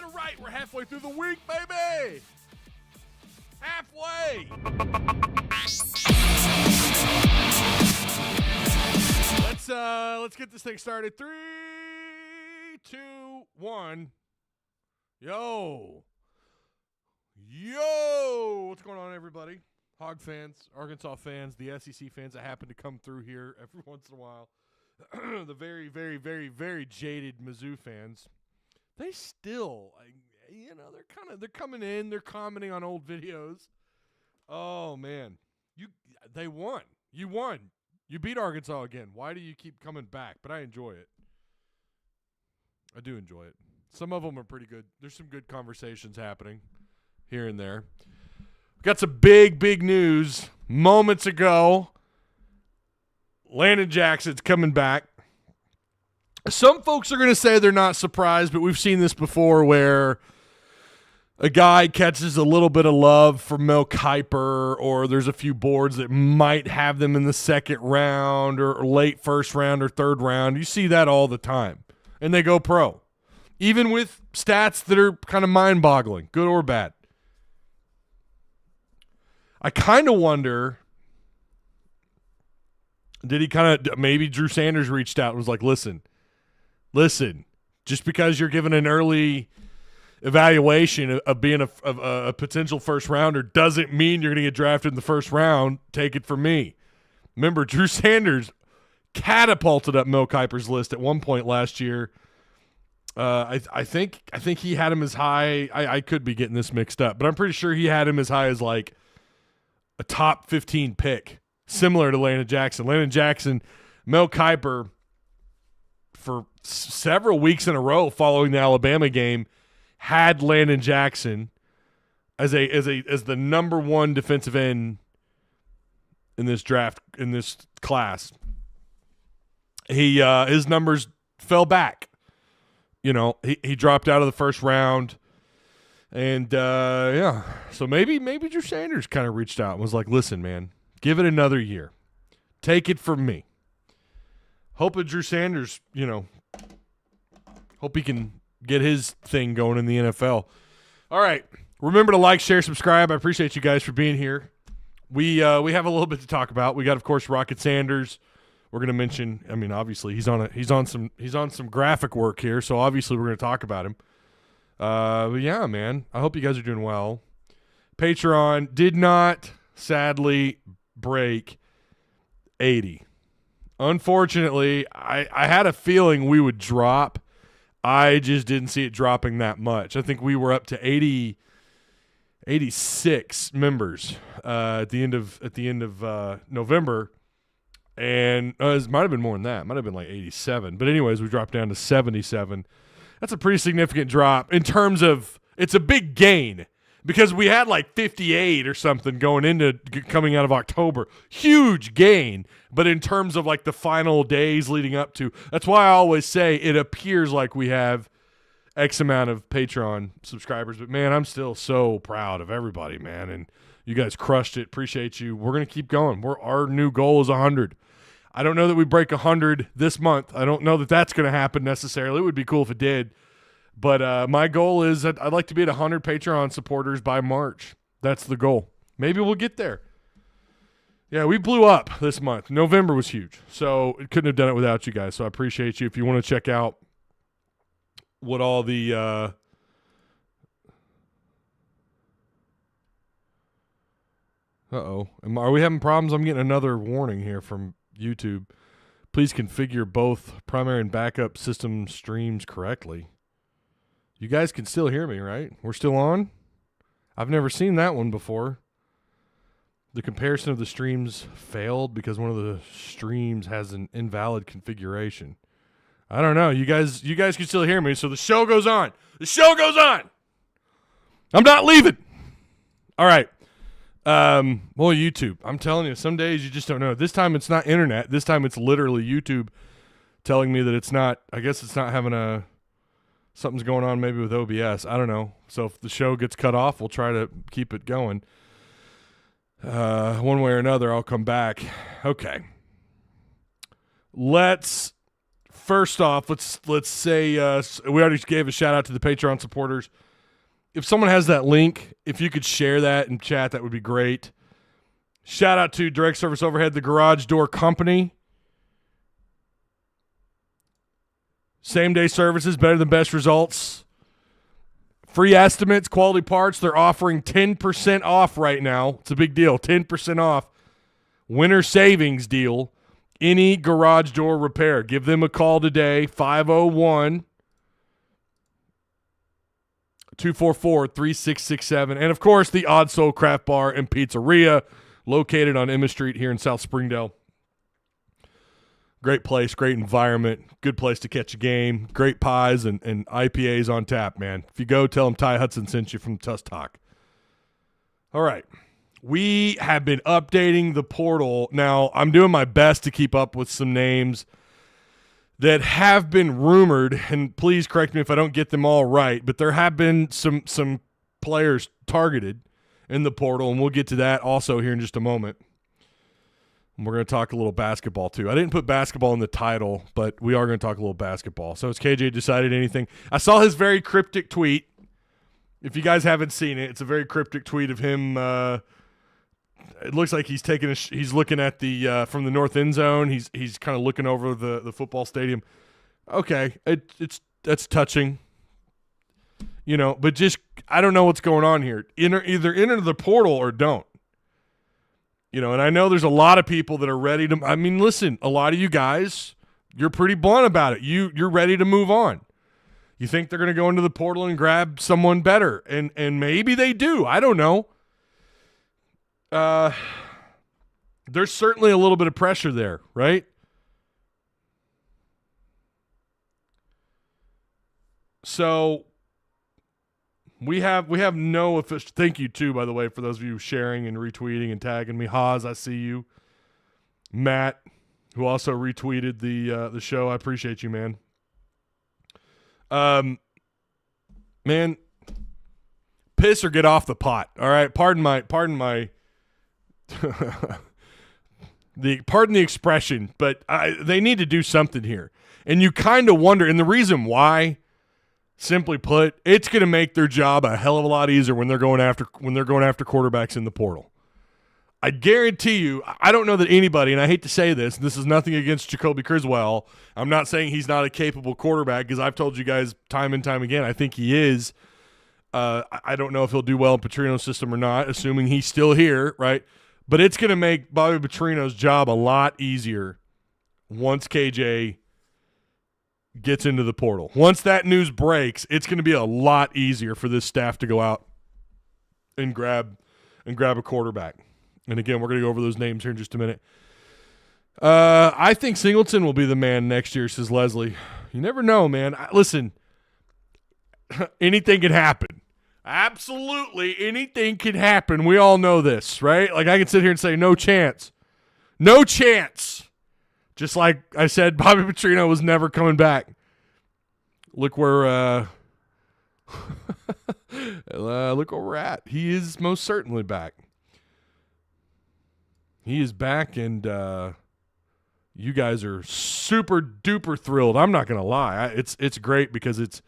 All right, we're halfway through the week, baby. Halfway. Let's get this thing started. 3, 2, 1. Yo, what's going on, everybody? Hog fans, Arkansas fans, the SEC fans that happen to come through here every once in a while. The very, very, very, very jaded Mizzou fans. They still, they're coming in, they're commenting on old videos. Oh man, they won. You won. You beat Arkansas again. Why do you keep coming back? But I enjoy it. I do enjoy it. Some of them are pretty good. There's some good conversations happening here and there. Got some big news moments ago. Landon Jackson's coming back. Some folks are going to say they're not surprised, but we've seen this before where a guy catches a little bit of love from Mel Kiper, or there's a few boards that might have them in the second round or late first round or third round. You see that all the time, and they go pro, even with stats that are kind of mind-boggling, good or bad. I kind of wonder, maybe Drew Sanders reached out and was like, listen, just because you're given an early evaluation of being a potential first rounder doesn't mean you're going to get drafted in the first round. Take it from me. Remember, Drew Sanders catapulted up Mel Kiper's list at one point last year. I think he had him as high. I could be getting this mixed up, but I'm pretty sure he had him as high as like a top 15 pick, similar to Landon Jackson. Landon Jackson, Mel Kiper, for several weeks in a row following the Alabama game, had Landon Jackson as the number one defensive end in this draft, in this class. His numbers fell back. He dropped out of the first round. And, so maybe Drew Sanders kind of reached out and was like, listen, man, give it another year. Take it from me. Hope that Drew Sanders, hope he can get his thing going in the NFL. All right. Remember to like, share, subscribe. I appreciate you guys for being here. We have a little bit to talk about. We got, of course, Rocket Sanders. We're going to mention, obviously he's on some graphic work here, so obviously we're going to talk about him. But yeah, man, I hope you guys are doing well. Patreon did not, sadly, break 80. Unfortunately, I had a feeling we would drop. I just didn't see it dropping that much. I think we were up to 86 members at the end of November, and it might have been more than that. It might have been like 87. But anyways, we dropped down to 77. That's a pretty significant drop in terms of – it's a big gain because we had like 58 or something coming out of October. Huge gain. But in terms of like the final days leading up to – that's why I always say it appears like we have X amount of Patreon subscribers. But, man, I'm still so proud of everybody, man. And you guys crushed it. Appreciate you. We're going to keep going. Our new goal is 100. I don't know that we break 100 this month. I don't know that that's going to happen necessarily. It would be cool if it did. But my goal is I'd like to be at 100 Patreon supporters by March. That's the goal. Maybe we'll get there. Yeah, we blew up this month. November was huge. So it couldn't have done it without you guys. So I appreciate you. If you want to check out what all the are we having problems? I'm getting another warning here from YouTube. Please configure both primary and backup system streams correctly. You guys can still hear me, right? We're still on? I've never seen that one before. The comparison of the streams failed because one of the streams has an invalid configuration. I don't know. You guys can still hear me, so the show goes on. The show goes on. I'm not leaving. All right. Well, YouTube. I'm telling you, some days you just don't know. This time it's not internet. This time it's literally YouTube telling me that it's not. I guess it's not having something's going on maybe with OBS. I don't know. So if the show gets cut off, we'll try to keep it going. One way or another, I'll come back. Okay. Let's first off, let's say we already gave a shout out to the Patreon supporters. If someone has that link, if you could share that in chat, that would be great. Shout out to Direct Service Overhead, the Garage Door Company. Same-day services, better than best results. Free estimates, quality parts. They're offering 10% off right now. It's a big deal, 10% off. Winter savings deal. Any garage door repair. Give them a call today, 501-244-3667. And, of course, the Odd Soul Craft Bar and Pizzaria, located on Emma Street here in South Springdale. Great place, great environment, good place to catch a game, great pies and IPAs on tap, man. If you go, tell them Ty Hudson sent you from Tuss Talk. All right. We have been updating the portal. Now, I'm doing my best to keep up with some names that have been rumored, and please correct me if I don't get them all right, but there have been some players targeted in the portal, and we'll get to that also here in just a moment. And we're going to talk a little basketball, too. I didn't put basketball in the title, but we are going to talk a little basketball. So has KJ decided anything? I saw his very cryptic tweet. If you guys haven't seen it, it's a very cryptic tweet of him. It looks like he's taking he's looking at the from the north end zone. He's kind of looking over the football stadium. Okay, that's touching. You know, but just I don't know what's going on here. Either enter the portal or don't. You know, and I know there's a lot of people that are ready to – I mean, listen, a lot of you guys, you're pretty blunt about it. You're ready to move on. You think they're going to go into the portal and grab someone better, and maybe they do. I don't know. There's certainly a little bit of pressure there, right? So we have no official. Thank you too, by the way, for those of you sharing and retweeting and tagging me. Haas, I see you. Matt, who also retweeted the show. I appreciate you, man. Man, piss or get off the pot. All right, pardon my pardon the expression, but they need to do something here. And you kind of wonder, and the reason why, simply put, it's going to make their job a hell of a lot easier when they're going after quarterbacks in the portal. I guarantee you, I don't know that anybody, and I hate to say this is nothing against Jacoby Criswell. I'm not saying he's not a capable quarterback, because I've told you guys time and time again, I think he is. I don't know if he'll do well in Petrino's system or not, assuming he's still here, right? But it's going to make Bobby Petrino's job a lot easier once KJ gets into the portal. Once that news breaks, it's going to be a lot easier for this staff to go out and grab a quarterback. And again, we're going to go over those names here in just a minute. I think Singleton will be the man next year, says Leslie. You never know, man. Listen, anything can happen. Absolutely anything can happen. We all know this, right? Like, I can sit here and say no chance. No chance. Just like I said, Bobby Petrino was never coming back. Look where look where we're at. He is most certainly back. He is back, and you guys are super duper thrilled. I'm not gonna lie. It's great because it's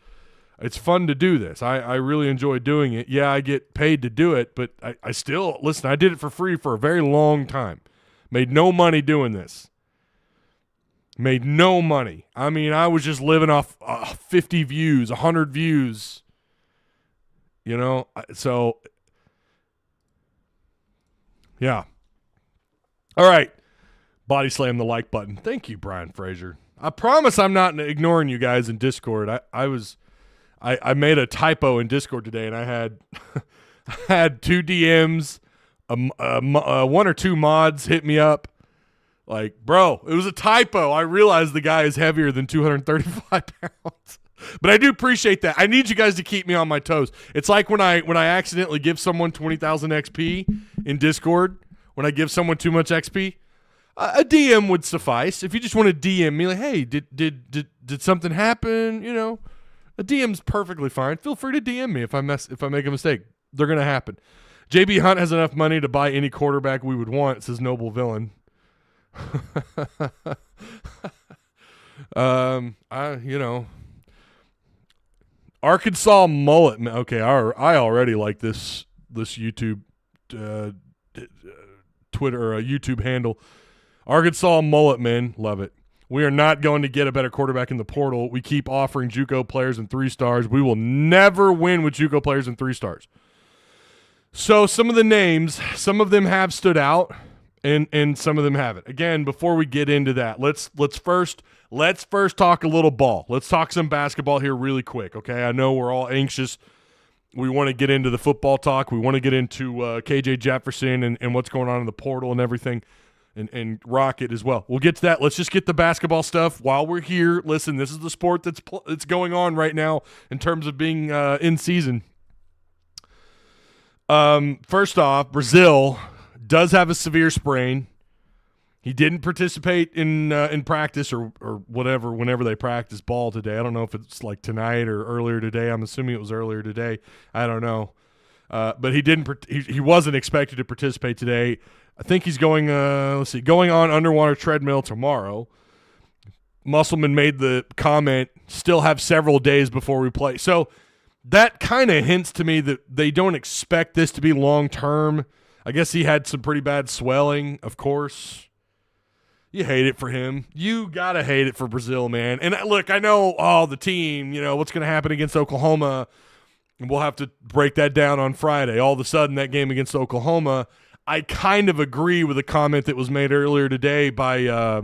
fun to do this. I really enjoy doing it. Yeah, I get paid to do it, but I still listen. I did it for free for a very long time. Made no money doing this. Made no money. I mean, I was just living off 50 views, 100 views. You know, so yeah. All right. Body slam the like button. Thank you, Brian Frazier. I promise I'm not ignoring you guys in Discord. I made a typo in Discord today, and I had 2 DMs, one or two mods hit me up. Like, bro, it was a typo. I realized the guy is heavier than 235 pounds. But I do appreciate that. I need you guys to keep me on my toes. It's like when I accidentally give someone 20,000 XP in Discord, when I give someone too much XP, a DM would suffice. If you just want to DM me, like, hey, did something happen? You know, a DM's perfectly fine. Feel free to DM me if I make a mistake. They're gonna happen. JB Hunt has enough money to buy any quarterback we would want, says Noble Villain. Arkansas mullet. Okay, I already like this YouTube Twitter or YouTube handle. Arkansas mullet men, love it. We are not going to get a better quarterback in the portal. We keep offering JUCO players and 3 stars. We will never win with JUCO players and 3 stars. So some of the names, some of them have stood out, and some of them haven't. Again, before we get into that, let's first talk a little ball. Let's talk some basketball here really quick. Okay, I know we're all anxious. We want to get into the football talk. We want to get into KJ Jefferson and what's going on in the portal and everything. And Rocket as well. We'll get to that. Let's just get the basketball stuff while we're here. Listen, this is the sport that's going on right now in terms of being in season. First off, Brazile does have a severe sprain. He didn't participate in practice or whatever whenever they practice ball today. I don't know if it's like tonight or earlier today. I'm assuming it was earlier today. I don't know. But he didn't. He wasn't expected to participate today. I think he's going on underwater treadmill tomorrow. Musselman made the comment, still have several days before we play. So that kind of hints to me that they don't expect this to be long-term. I guess he had some pretty bad swelling, of course. You hate it for him. You got to hate it for Brazile, man. And look, I know, the team, what's going to happen against Oklahoma, and we'll have to break that down on Friday. All of a sudden, that game against Oklahoma, I kind of agree with a comment that was made earlier today by, I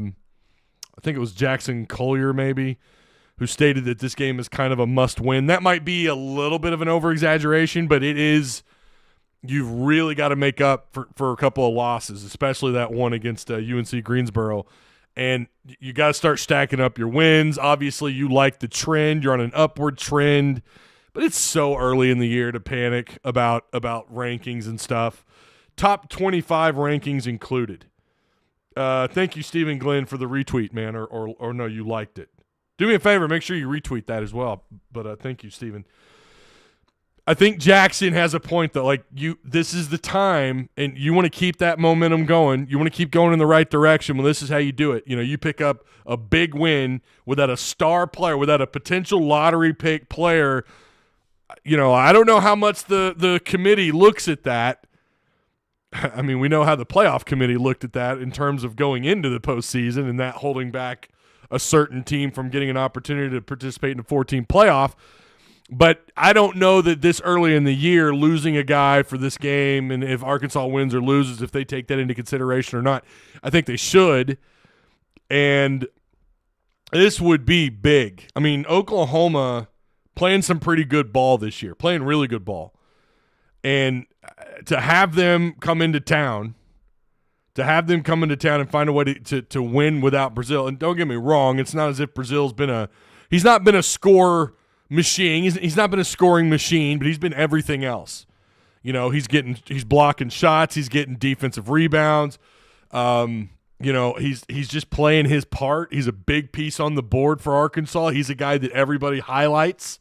think it was Jackson Collier maybe, who stated that this game is kind of a must-win. That might be a little bit of an over-exaggeration, but it is. You've really got to make up for a couple of losses, especially that one against UNC Greensboro. And you got to start stacking up your wins. Obviously, you like the trend. You're on an upward trend. But it's so early in the year to panic about rankings and stuff. Top 25 rankings included. Thank you, Stephen Glenn, for the retweet, man. Or no, you liked it. Do me a favor, make sure you retweet that as well. But thank you, Stephen. I think Jackson has a point that this is the time, and you want to keep that momentum going. You want to keep going in the right direction. Well, this is how you do it. You pick up a big win without a star player, without a potential lottery pick player. I don't know how much the committee looks at that. I mean, we know how the playoff committee looked at that in terms of going into the postseason and that holding back a certain team from getting an opportunity to participate in a 14 playoff. But I don't know that this early in the year, losing a guy for this game, and if Arkansas wins or loses, if they take that into consideration or not. I think they should. And this would be big. I mean, Oklahoma playing some pretty good ball this year, playing really good ball. And to have them come into town, and find a way to win without Brazile. And don't get me wrong, it's not as if Brazile's he's not been a score machine. He's not been a scoring machine, but he's been everything else. He's blocking shots, he's getting defensive rebounds. He's just playing his part. He's a big piece on the board for Arkansas. He's a guy that everybody highlights.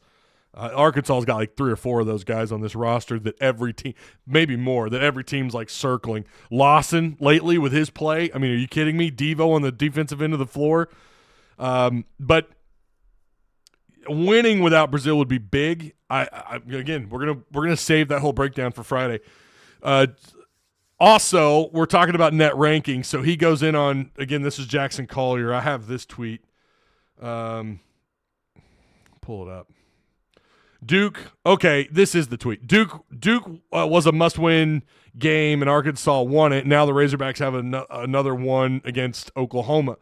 Arkansas's got like 3 or 4 of those guys on this roster that every team, maybe more, that every team's like circling. Lawson lately with his play. I mean, are you kidding me? Devo on the defensive end of the floor. But winning without Brazile would be big. Again, we're gonna save that whole breakdown for Friday. Also, we're talking about net rankings, so he goes in on, again, this is Jackson Collier. I have this tweet. Pull it up. Duke, okay, this is the tweet. Duke was a must-win game, and Arkansas won it. Now the Razorbacks have another one against Oklahoma.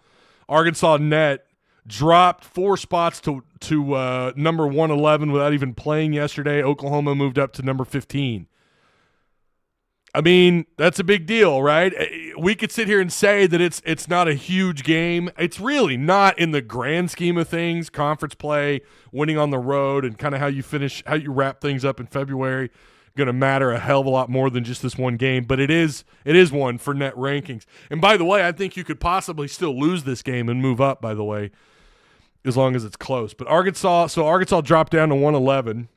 Arkansas net dropped 4 spots to number 111 without even playing yesterday. Oklahoma moved up to number 15. I mean, that's a big deal, right? We could sit here and say that it's not a huge game. It's really not in the grand scheme of things. Conference play, winning on the road, and kind of how you wrap things up in February going to matter a hell of a lot more than just this one game. But it is one for net rankings. And by the way, I think you could possibly still lose this game and move up, by the way, as long as it's close. But Arkansas dropped down to 111.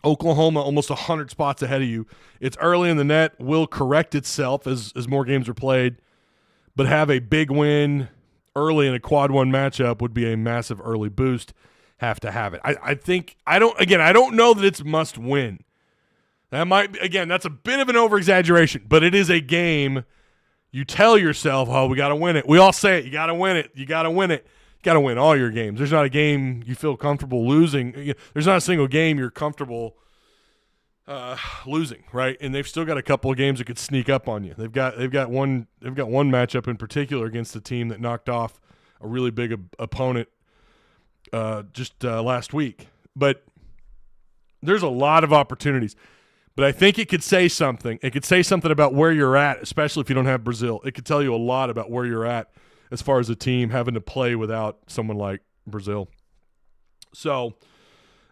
Oklahoma almost 100 spots ahead of you. It's early in the net, will correct itself as more games are played, but have a big win early in a quad one matchup would be a massive early boost. Have to have it. I don't know that it's must win. That might be, again, that's a bit of an over-exaggeration, but it is a game you tell yourself, oh, we got to win it. We all say it. You got to win it. You got to win it. You got to win all your games. There's not a game you feel comfortable losing. There's not a single game you're comfortable losing, right? And they've still got a couple of games that could sneak up on you. They've got one matchup in particular against a team that knocked off a really big opponent just last week. But there's a lot of opportunities. But I think it could say something. It could say something about where you're at, especially if you don't have Brazile. It could tell you a lot about where you're at as far as a team having to play without someone like Brazile. So,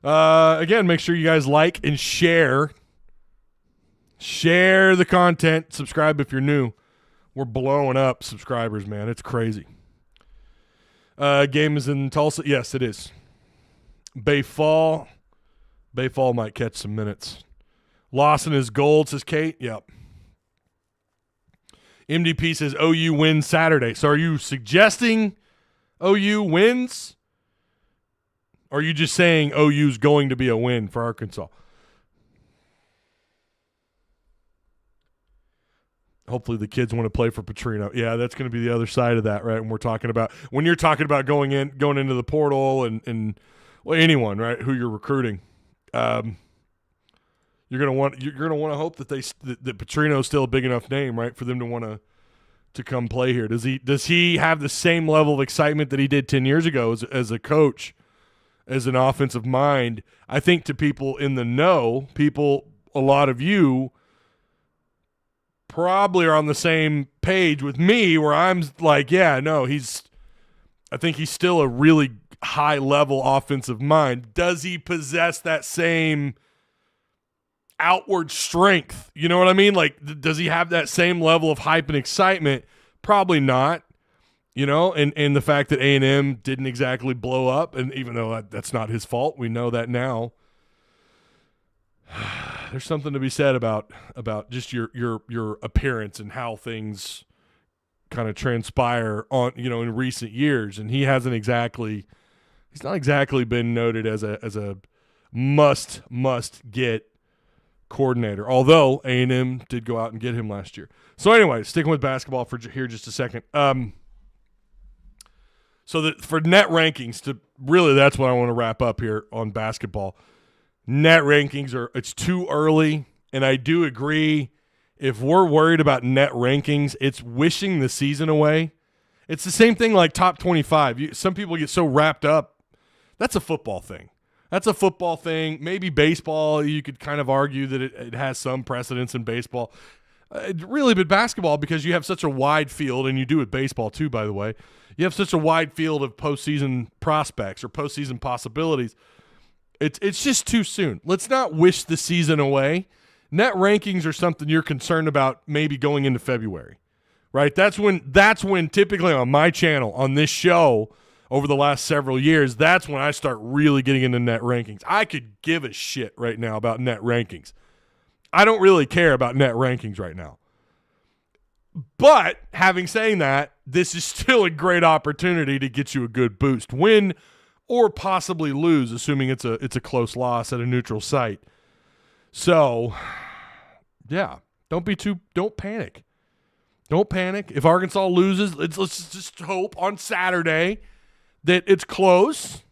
again, make sure you guys like and share. Share the content. Subscribe if you're new. We're blowing up subscribers, man. It's crazy. Game is in Tulsa. Yes, it is. Bay Fall might catch some minutes. Lawson is gold, says Kate. Yep. MDP says OU wins Saturday. So are you suggesting OU wins? Or are you just saying OU's going to be a win for Arkansas? Hopefully the kids want to play for Petrino. Yeah, that's going to be the other side of that, right? When you're talking about going into the portal and well, anyone, right, who you're recruiting. You're gonna want to hope that that Petrino's still a big enough name, right, for them to want to come play here. Does he have the same level of excitement that he did 10 years ago as a coach, as an offensive mind? I think to people in the know, a lot of you probably are on the same page with me, where I'm like, yeah, no, I think he's still a really high level offensive mind. Does he possess that same outward strength? You know what I mean? Like, does he have that same level of hype and excitement? Probably not. You know, and the fact that A&M didn't exactly blow up, and even though that's not his fault, we know that now. There's something to be said about just your appearance and how things kind of transpire on, in recent years. And he's not exactly been noted as a must get coordinator, although A&M did go out and get him last year. So anyway, sticking with basketball for here just a second. So for net rankings, that's what I want to wrap up here on basketball. Net rankings it's too early, and I do agree. If we're worried about net rankings, it's wishing the season away. It's the same thing like top 25. Some people get so wrapped up. That's a football thing. Maybe baseball, you could kind of argue that it has some precedence in baseball. Really, but basketball, because you have such a wide field, and you do with baseball too, by the way. You have such a wide field of postseason prospects or postseason possibilities. It's just too soon. Let's not wish the season away. Net rankings are something you're concerned about maybe going into February, right? That's when typically on my channel, on this show, over the last several years, that's when I start really getting into net rankings. I could give a shit right now about net rankings. I don't really care about net rankings right now. But having saying that, this is still a great opportunity to get you a good boost. Win or possibly lose, assuming it's a close loss at a neutral site. So, yeah, don't panic. Don't panic. If Arkansas loses, let's just hope on Saturday that it's close.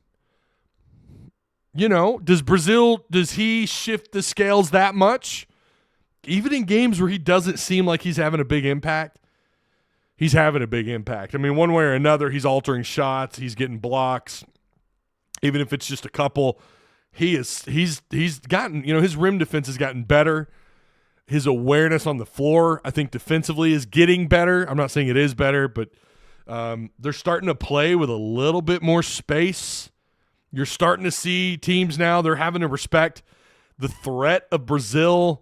Does he shift the scales that much? Even in games where he doesn't seem like he's having a big impact, he's having a big impact. I mean, one way or another, he's altering shots, he's getting blocks. Even if it's just a couple, he's gotten, his rim defense has gotten better. His awareness on the floor, I think defensively, is getting better. I'm not saying it is better, but they're starting to play with a little bit more space. You're starting to see teams now, they're having to respect the threat of Brazile.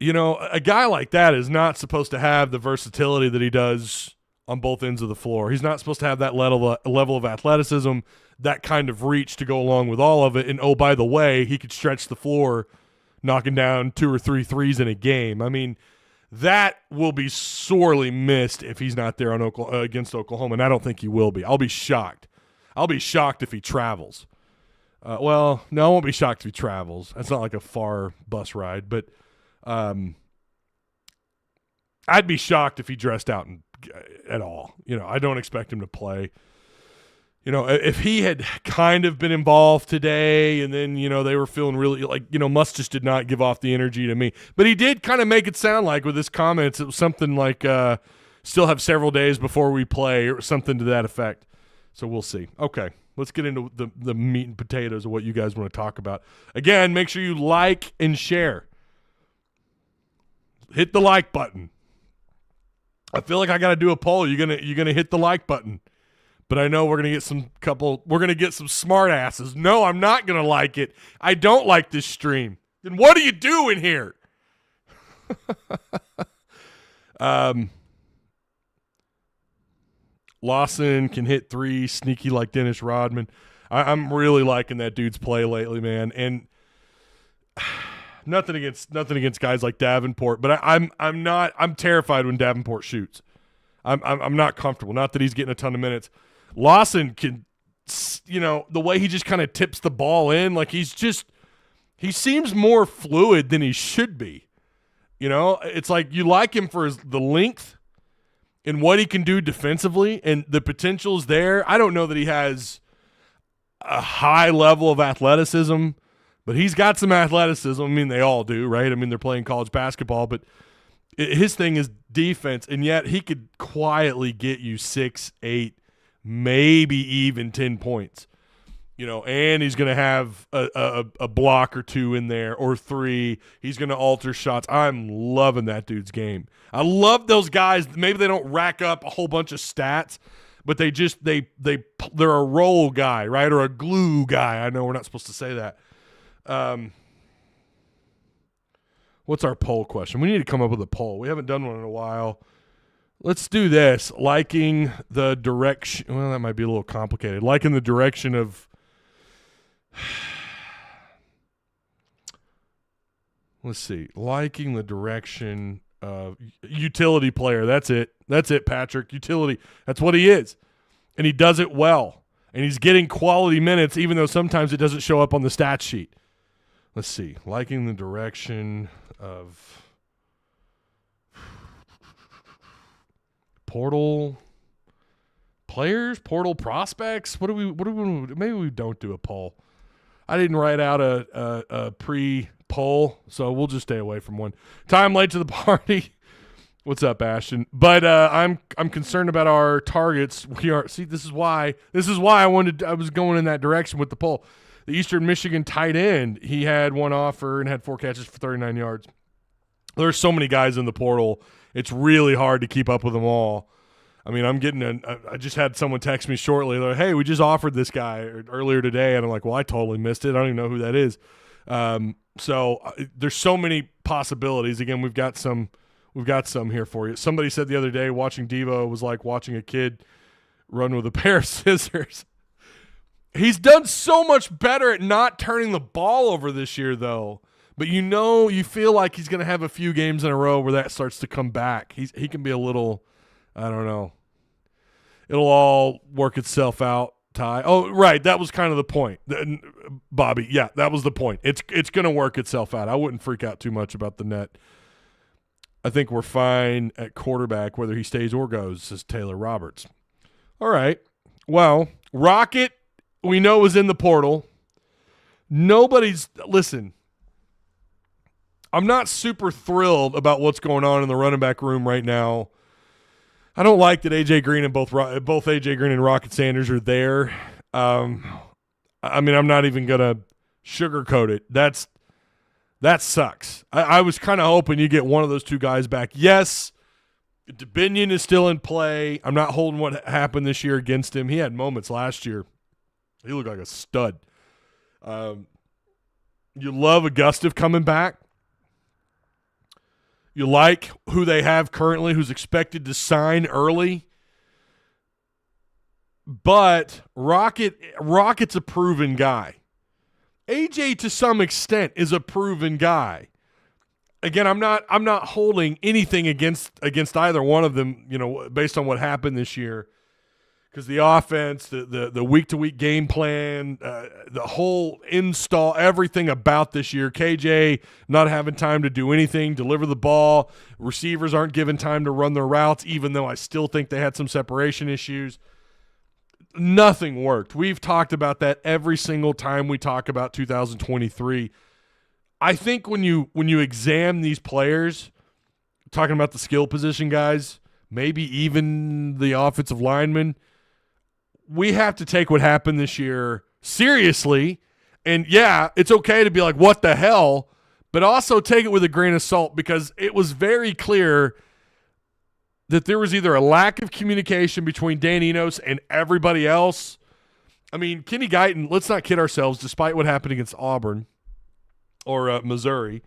A guy like that is not supposed to have the versatility that he does on both ends of the floor. He's not supposed to have that level of athleticism, that kind of reach to go along with all of it. And, oh, by the way, he could stretch the floor knocking down 2 or 3 threes in a game. I mean, That will be sorely missed if he's not there on against Oklahoma, and I don't think he will be. I'll be shocked. I'll be shocked if he travels. Well, no, I won't be shocked if he travels. That's not like a far bus ride, but I'd be shocked if he dressed out at all. I don't expect him to play. If he had kind of been involved today and then, they were feeling really like, Muss just did not give off the energy to me. But he did kind of make it sound like with his comments, it was something like still have several days before we play or something to that effect. So we'll see. Okay, let's get into the meat and potatoes of what you guys want to talk about. Again, make sure you like and share. Hit the like button. I feel like I got to do a poll. You're gonna hit the like button. But I know we're going to get some smart asses. No, I'm not going to like it. I don't like this stream. Then what are you doing here? Lawson can hit three, sneaky like Dennis Rodman. I'm really liking that dude's play lately, man. And nothing against guys like Davenport, but I'm terrified when Davenport shoots. I'm not comfortable. Not that he's getting a ton of minutes. Lawson can, the way he just kind of tips the ball in, like he seems more fluid than he should be. It's like you like him for the length and what he can do defensively, and the potential is there. I don't know that he has a high level of athleticism, but he's got some athleticism. I mean, they all do, right? I mean, they're playing college basketball, but his thing is defense, and yet he could quietly get you 6, 8, maybe even 10 points, and he's going to have a block or two in there or 3. He's going to alter shots. I'm loving that dude's game. I love those guys. Maybe they don't rack up a whole bunch of stats, but they're a roll guy, right? Or a glue guy. I know we're not supposed to say that. What's our poll question? We need to come up with a poll. We haven't done one in a while. Let's do this. Liking the direction. Well, that might be a little complicated. Liking the direction of. Let's see. Liking the direction of utility player. That's it. That's it, Patrick. Utility. That's what he is. And he does it well. And he's getting quality minutes, even though sometimes it doesn't show up on the stat sheet. Let's see. Liking the direction of. Portal players, portal prospects. What do we? Maybe we don't do a poll. I didn't write out a pre-poll, so we'll just stay away from one. Time late to the party. What's up, Ashton? But I'm concerned about our targets. This is why I was going in that direction with the poll. The Eastern Michigan tight end, he had one offer and had 4 catches for 39 yards. There's so many guys in the portal. It's really hard to keep up with them all. I mean, I just had someone text me shortly. They're like, hey, we just offered this guy earlier today. And I'm like, well, I totally missed it. I don't even know who that is. So there's so many possibilities. Again, we've got some here for you. Somebody said the other day watching Devo was like watching a kid run with a pair of scissors. He's done so much better at not turning the ball over this year, though. But you feel like he's going to have a few games in a row where that starts to come back. He can be a little, I don't know. It'll all work itself out, Ty. Oh, right. That was kind of the point. Bobby, yeah, that was the point. It's going to work itself out. I wouldn't freak out too much about the net. I think we're fine at quarterback, whether he stays or goes, says Taylor Roberts. All right. Well, Rocket, we know, is in the portal. Listen, I'm not super thrilled about what's going on in the running back room right now. I don't like that AJ Green and both AJ Green and Rocket Sanders are there. I mean, I'm not even gonna sugarcoat it. That sucks. I was kind of hoping you get one of those two guys back. Yes, DeBinion is still in play. I'm not holding what happened this year against him. He had moments last year. He looked like a stud. You love Augustive coming back. You like who they have currently, who's expected to sign early. But Rocket's a proven guy. AJ, to some extent, is a proven guy. again, I'm not holding anything against either one of them, based on what happened this year. Because the offense, the week-to-week game plan, the whole install, everything about this year, KJ not having time to do anything, deliver the ball, receivers aren't given time to run their routes, even though I still think they had some separation issues. Nothing worked. We've talked about that every single time we talk about 2023. I think when you examine these players, talking about the skill position guys, maybe even the offensive linemen, we have to take what happened this year seriously. And, yeah, it's okay to be like, what the hell? But also take it with a grain of salt, because it was very clear that there was either a lack of communication between Dan Enos and everybody else. I mean, Kenny Guyton, let's not kid ourselves, despite what happened against Auburn or Missouri.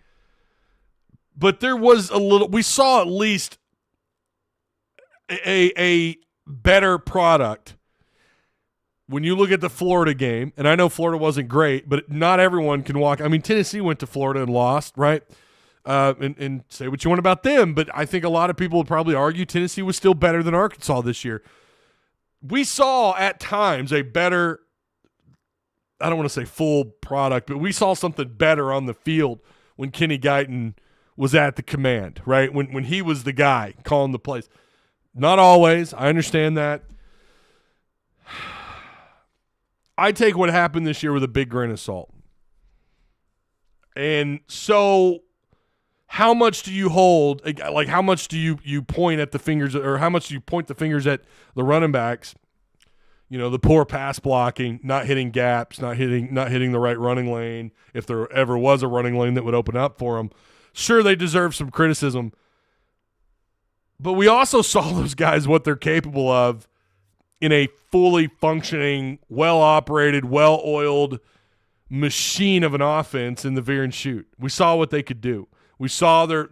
But there was we saw at least a better product. When you look at the Florida game, and I know Florida wasn't great, but not everyone can walk. I mean, Tennessee went to Florida and lost, right? And say what you want about them, but I think a lot of people would probably argue Tennessee was still better than Arkansas this year. We saw at times a better, I don't want to say full product, but we saw something better on the field when Kenny Guyton was at the command, right? When he was the guy calling the plays. Not always. I understand that. I take what happened this year with a big grain of salt. And so how much do you hold, like how much do you point at the fingers, or how much do you point the fingers at the running backs? The poor pass blocking, not hitting gaps, not hitting the right running lane, if there ever was a running lane that would open up for them. Sure, they deserve some criticism. But we also saw those guys what they're capable of in a fully functioning, well-operated, well-oiled machine of an offense in the veer and shoot. We saw what they could do. We saw their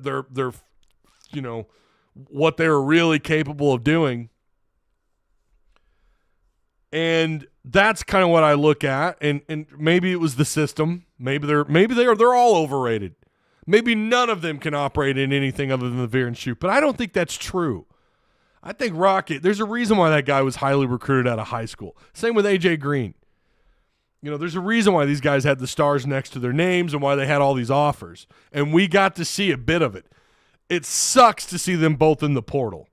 what they were really capable of doing. And that's kind of what I look at. And maybe it was the system. Maybe they're all overrated. Maybe none of them can operate in anything other than the veer and shoot. But I don't think that's true. I think Rocket, there's a reason why that guy was highly recruited out of high school. Same with A.J. Green. There's a reason why these guys had the stars next to their names and why they had all these offers. And we got to see a bit of it. It sucks to see them both in the portal.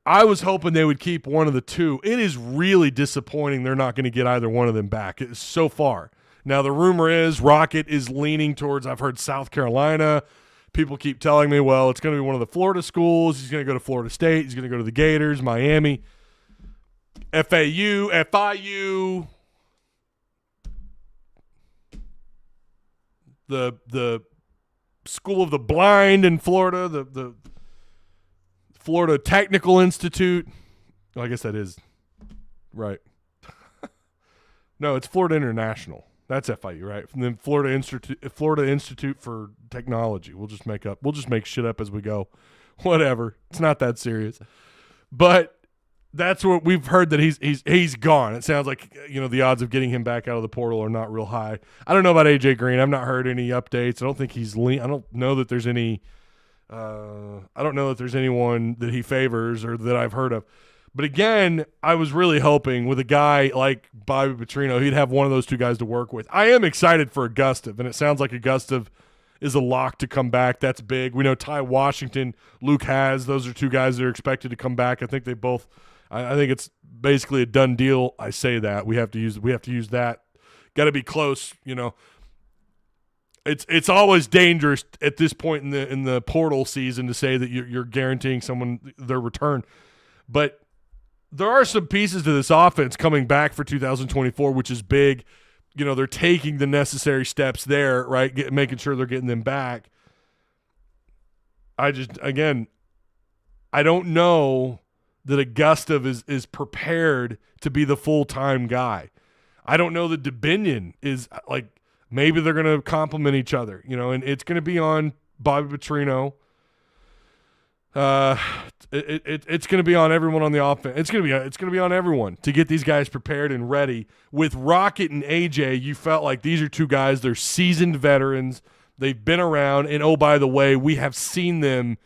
I was hoping they would keep one of the two. It is really disappointing they're not going to get either one of them back so far. Now, the rumor is Rocket is leaning towards, I've heard, South Carolina. People keep telling me, well, it's going to be one of the Florida schools. He's going to go to Florida State. He's going to go to the Gators, Miami, FAU, FIU, the School of the Blind in Florida, the Florida Technical Institute. Well, I guess that is right. No, it's Florida International. That's FIU, right? And then Florida Institute for Technology. We'll just make shit up as we go. Whatever. It's not that serious. But that's what we've heard, that he's gone. It sounds like, the odds of getting him back out of the portal are not real high. I don't know about AJ Green. I've not heard any updates. I don't think I don't know that there's any I don't know that there's anyone that he favors or that I've heard of. But again, I was really hoping with a guy like Bobby Petrino, he'd have one of those two guys to work with. I am excited for Augustive, and it sounds like Augustive is a lock to come back. That's big. We know Ty Washington, Luke Hasz, those are two guys that are expected to come back. I think they both I think it's basically a done deal. I say that. We have to use that. Got to be close, It's always dangerous at this point in the portal season to say that you're guaranteeing someone their return. But there are some pieces to this offense coming back for 2024, which is big. They're taking the necessary steps there, right? Making sure they're getting them back. I don't know that Augustive is prepared to be the full-time guy. I don't know that DeBinion is like, maybe they're going to complement each other, and it's going to be on Bobby Petrino. It's going to be on everyone on the offense. It's going to be on everyone to get these guys prepared and ready. With Rocket and AJ, you felt like these are two guys. They're seasoned veterans. They've been around, and oh, by the way, we have seen them.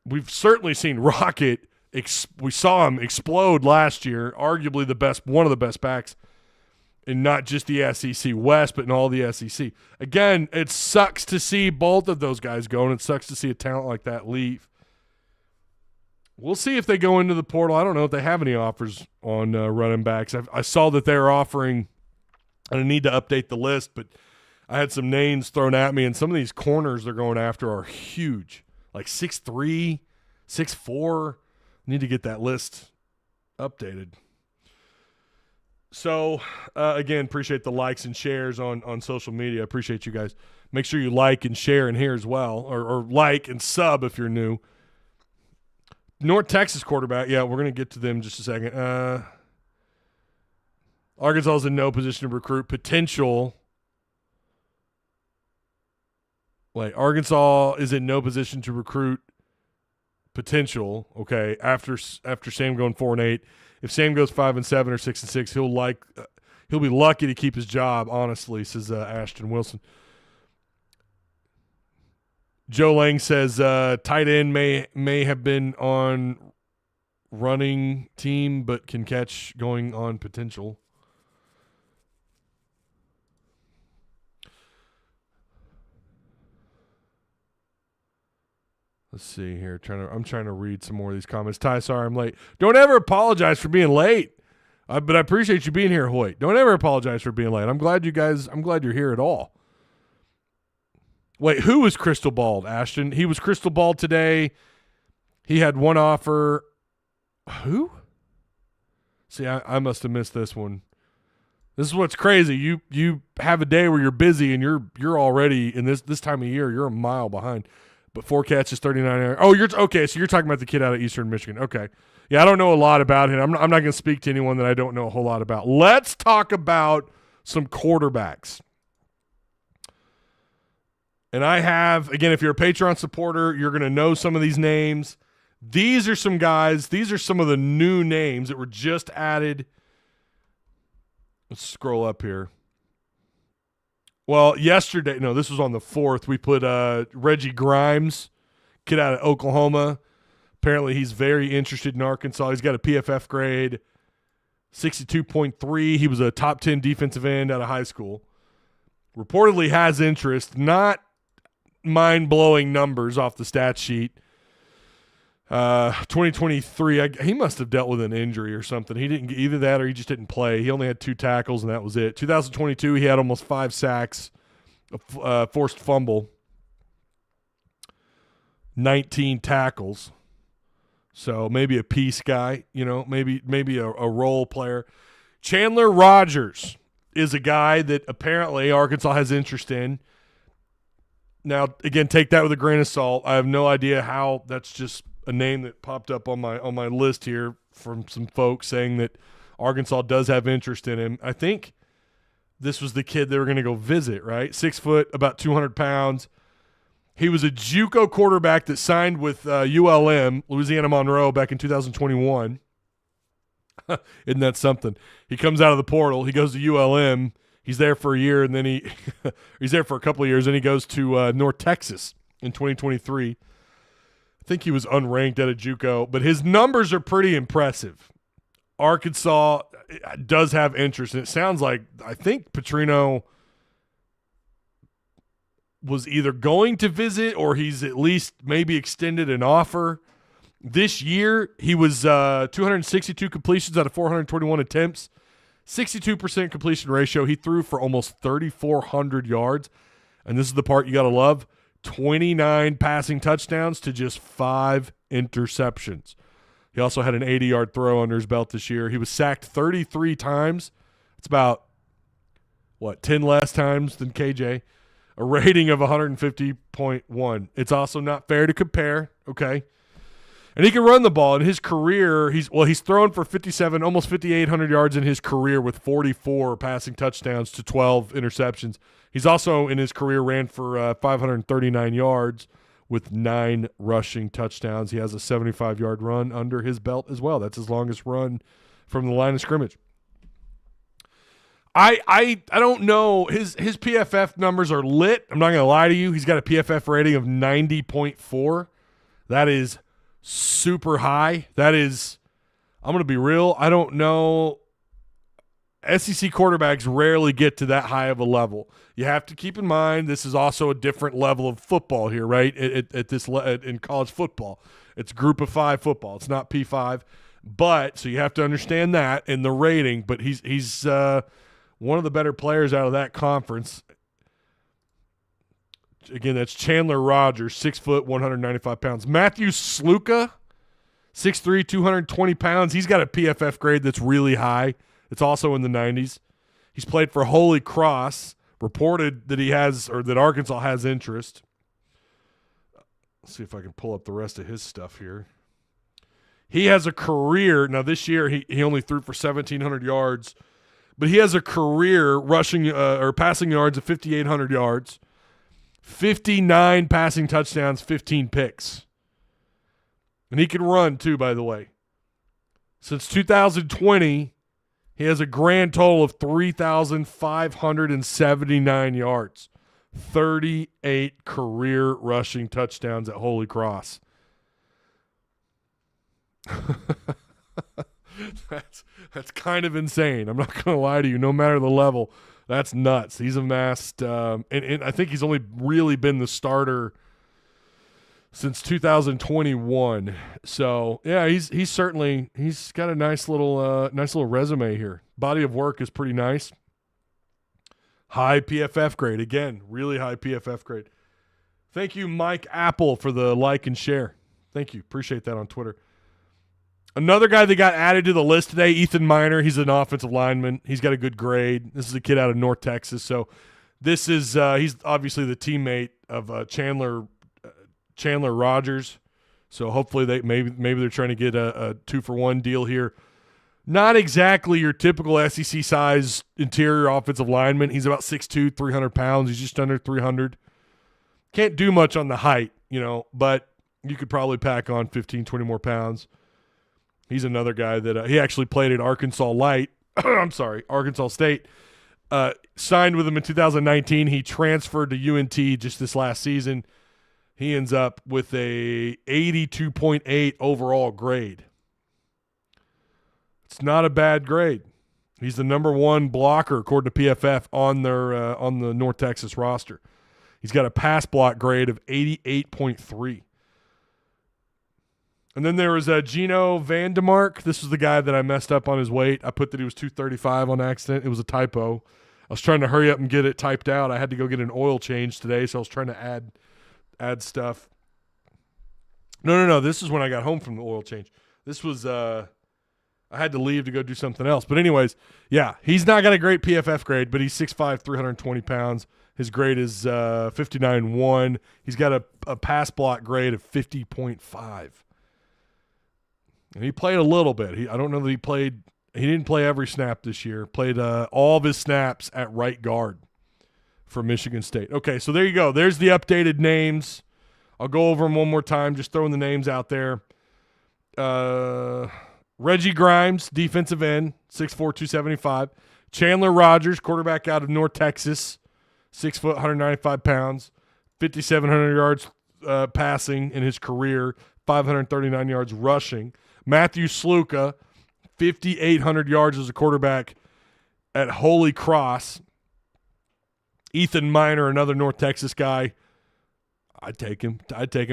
We've certainly seen Rocket. We saw him explode last year, arguably one of the best backs in not just the SEC West, but in all the SEC. Again, it sucks to see both of those guys go, and it sucks to see a talent like that leave. We'll see if they go into the portal. I don't know if they have any offers on running backs. I saw that they're offering, and I need to update the list, but I had some names thrown at me, and some of these corners they're going after are huge, like 6'3", 6'4". Need to get that list updated. So, again, appreciate the likes and shares on social media. Appreciate you guys. Make sure you like and share in here as well, or like and sub if you're new. North Texas quarterback. Yeah, we're going to get to them in just a second. Arkansas is in no position to recruit potential. Arkansas is in no position to recruit potential. Okay, after Sam going 4-8, if Sam goes 5-7 or 6-6, he'll be lucky to keep his job. Honestly, says Ashton Wilson. Joe Lang says tight end may have been on running team, but can catch going on potential. Let's see here. I'm trying to read some more of these comments. Ty, sorry I'm late. Don't ever apologize for being late. But I appreciate you being here, Hoyt. Don't ever apologize for being late. I'm glad you're here at all. Wait, who was crystal balled, Ashton? He was crystal balled today. He had one offer. Who? See, I must have missed this one. This is what's crazy. You have a day where you're busy and you're already in this time of year, you're a mile behind. But 4 catches, 39 errors. Oh, you're okay. So you're talking about the kid out of Eastern Michigan. Okay. Yeah, I don't know a lot about him. I'm not going to speak to anyone that I don't know a whole lot about. Let's talk about some quarterbacks. And I have, again, if you're a Patreon supporter, you're going to know some of these names. These are some guys. These are some of the new names that were just added. Let's scroll up here. Well, yesterday, no, this was on the 4th. We put Reggie Grimes, kid out of Oklahoma. Apparently, he's very interested in Arkansas. He's got a PFF grade, 62.3. He was a top 10 defensive end out of high school. Reportedly has interest, not mind-blowing numbers off the stat sheet. 2023, he must have dealt with an injury or something. He didn't get either that or he just didn't play. He only had 2 tackles, and that was it. 2022, he had almost 5 sacks, a forced fumble, 19 tackles. So maybe a piece guy, maybe a role player. Chandler Rogers is a guy that apparently Arkansas has interest in. Now, again, take that with a grain of salt. I have no idea how. That's just a name that popped up on my list here from some folks saying that Arkansas does have interest in him. I think this was the kid they were going to go visit, right? 6 foot, about 200 pounds. He was a JUCO quarterback that signed with ULM, Louisiana Monroe, back in 2021. Isn't that something? He comes out of the portal. He goes to ULM. He's there for a year, and then he's there for a couple of years, and he goes to North Texas in 2023. I think he was unranked at a JUCO, but his numbers are pretty impressive. Arkansas does have interest, and it sounds like I think Petrino was either going to visit or he's at least maybe extended an offer. This year, he was 262 completions out of 421 attempts, 62% completion ratio. He threw for almost 3,400 yards, and this is the part you got to love, 29 passing touchdowns to just 5 interceptions. He also had an 80-yard throw under his belt this year. He was sacked 33 times. It's about, 10 less times than KJ. A rating of 150.1. It's also not fair to compare, okay? And he can run the ball. In his career, he's thrown for 57, almost 5,800 yards in his career with 44 passing touchdowns to 12 interceptions. He's also, in his career, ran for 539 yards with 9 rushing touchdowns. He has a 75-yard run under his belt as well. That's his longest run from the line of scrimmage. I don't know. His PFF numbers are lit. I'm not going to lie to you. He's got a PFF rating of 90.4. That is super high. That is, I'm going to be real. I don't know. SEC quarterbacks rarely get to that high of a level. You have to keep in mind this is also a different level of football here, right? In college football, it's Group of 5 football. It's not P5, but so you have to understand that in the rating. But he's one of the better players out of that conference. Again, that's Chandler Rogers, 6 foot, 195 pounds. Matthew Sluka, 6'3", 220 pounds. He's got a PFF grade that's really high. It's also in the 90s. He's played for Holy Cross. Reported that he has, or that Arkansas has interest. Let's see if I can pull up the rest of his stuff here. He has a career. Now this year he only threw for 1,700 yards, but he has a career rushing or passing yards of 5,800 yards, 59 passing touchdowns, 15 picks. And he can run too, by the way. Since 2020, he has a grand total of 3,579 yards, 38 career rushing touchdowns at Holy Cross. That's kind of insane. I'm not going to lie to you. No matter the level, that's nuts. He's amassed, and I think he's only really been the starter since 2021. So yeah, he's got a nice little resume here. Body of work is pretty nice. High PFF grade. Again, really high PFF grade. Thank you, Mike Apple, for the like and share. Thank you. Appreciate that on Twitter. Another guy that got added to the list today, Ethan Miner. He's an offensive lineman. He's got a good grade. This is a kid out of North Texas. So this is he's obviously the teammate of Chandler Rogers. So hopefully maybe they're trying to get a 2-for-1 deal here. Not exactly your typical SEC size interior offensive lineman. He's about 6'2", 300 pounds. He's just under 300. Can't do much on the height, but you could probably pack on 15, 20 more pounds. He's another guy that he actually played at Arkansas Arkansas State. Signed with him in 2019. He transferred to UNT just this last season. He ends up with a 82.8 overall grade. It's not a bad grade. He's the number 1 blocker according to PFF on the North Texas roster. He's got a pass block grade of 88.3. And then there was Gino Vandemark. This was the guy that I messed up on his weight. I put that he was 235 on accident. It was a typo. I was trying to hurry up and get it typed out. I had to go get an oil change today, so I was trying to add stuff. No. This is when I got home from the oil change. This was I had to leave to go do something else. But anyways, yeah, he's not got a great PFF grade, but he's 6'5", 320 pounds. His grade is 59.1. He's got a pass block grade of 50.5. And he played a little bit. I don't know that he played. He didn't play every snap this year. Played all of his snaps at right guard for Michigan State. Okay, so there you go. There's the updated names. I'll go over them one more time, just throwing the names out there. Reggie Grimes, defensive end, 6'4", 275. Chandler Rogers, quarterback out of North Texas, 6 foot, 195 pounds, 5,700 yards passing in his career, 539 yards rushing. Matthew Sluka, 5,800 yards as a quarterback at Holy Cross. Ethan Miner, another North Texas guy. I'd take him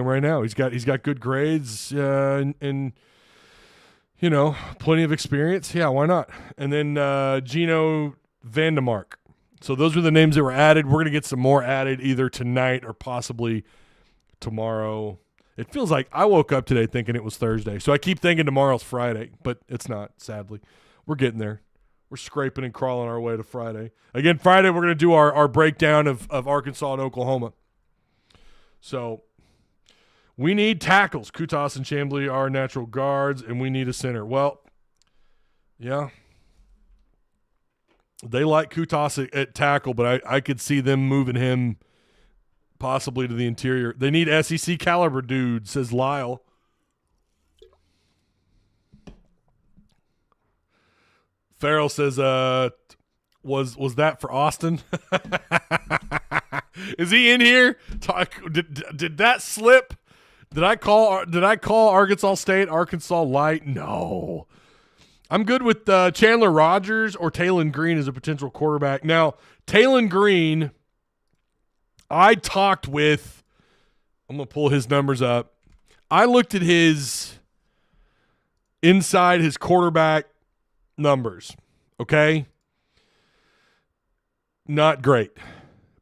right now. He's got good grades and plenty of experience. Yeah, why not? And then Gino Vandemark. So those were the names that were added. We're going to get some more added either tonight or possibly tomorrow. It feels like I woke up today thinking it was Thursday. So I keep thinking tomorrow's Friday, but it's not, sadly. We're getting there. We're scraping and crawling our way to Friday. Again, Friday we're going to do our breakdown of Arkansas and Oklahoma. So we need tackles. Kutas and Chambly are natural guards, and we need a center. Well, yeah. They like Kutas at tackle, but I could see them moving him possibly to the interior. They need SEC caliber dude, says Lyle. Farrell says Was that for Austin? Is he in here? Did that slip? Did I call Arkansas State Arkansas Light? No. I'm good with Chandler Rogers or Taylon Green as a potential quarterback. Now, Taylon Green, I talked with, I'm going to pull his numbers up. I looked at his quarterback numbers, okay? Not great.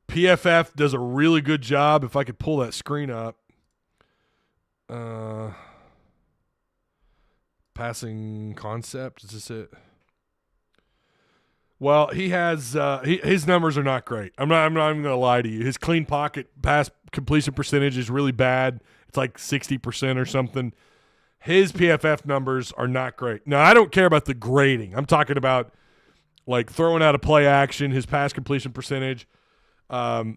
PFF does a really good job. If I could pull that screen up. Passing concept, is this it? Well, he has his numbers are not great. I'm not even going to lie to you. His clean pocket pass completion percentage is really bad. It's like 60% or something. His PFF numbers are not great. Now, I don't care about the grading. I'm talking about like throwing out a play action, his pass completion percentage. There's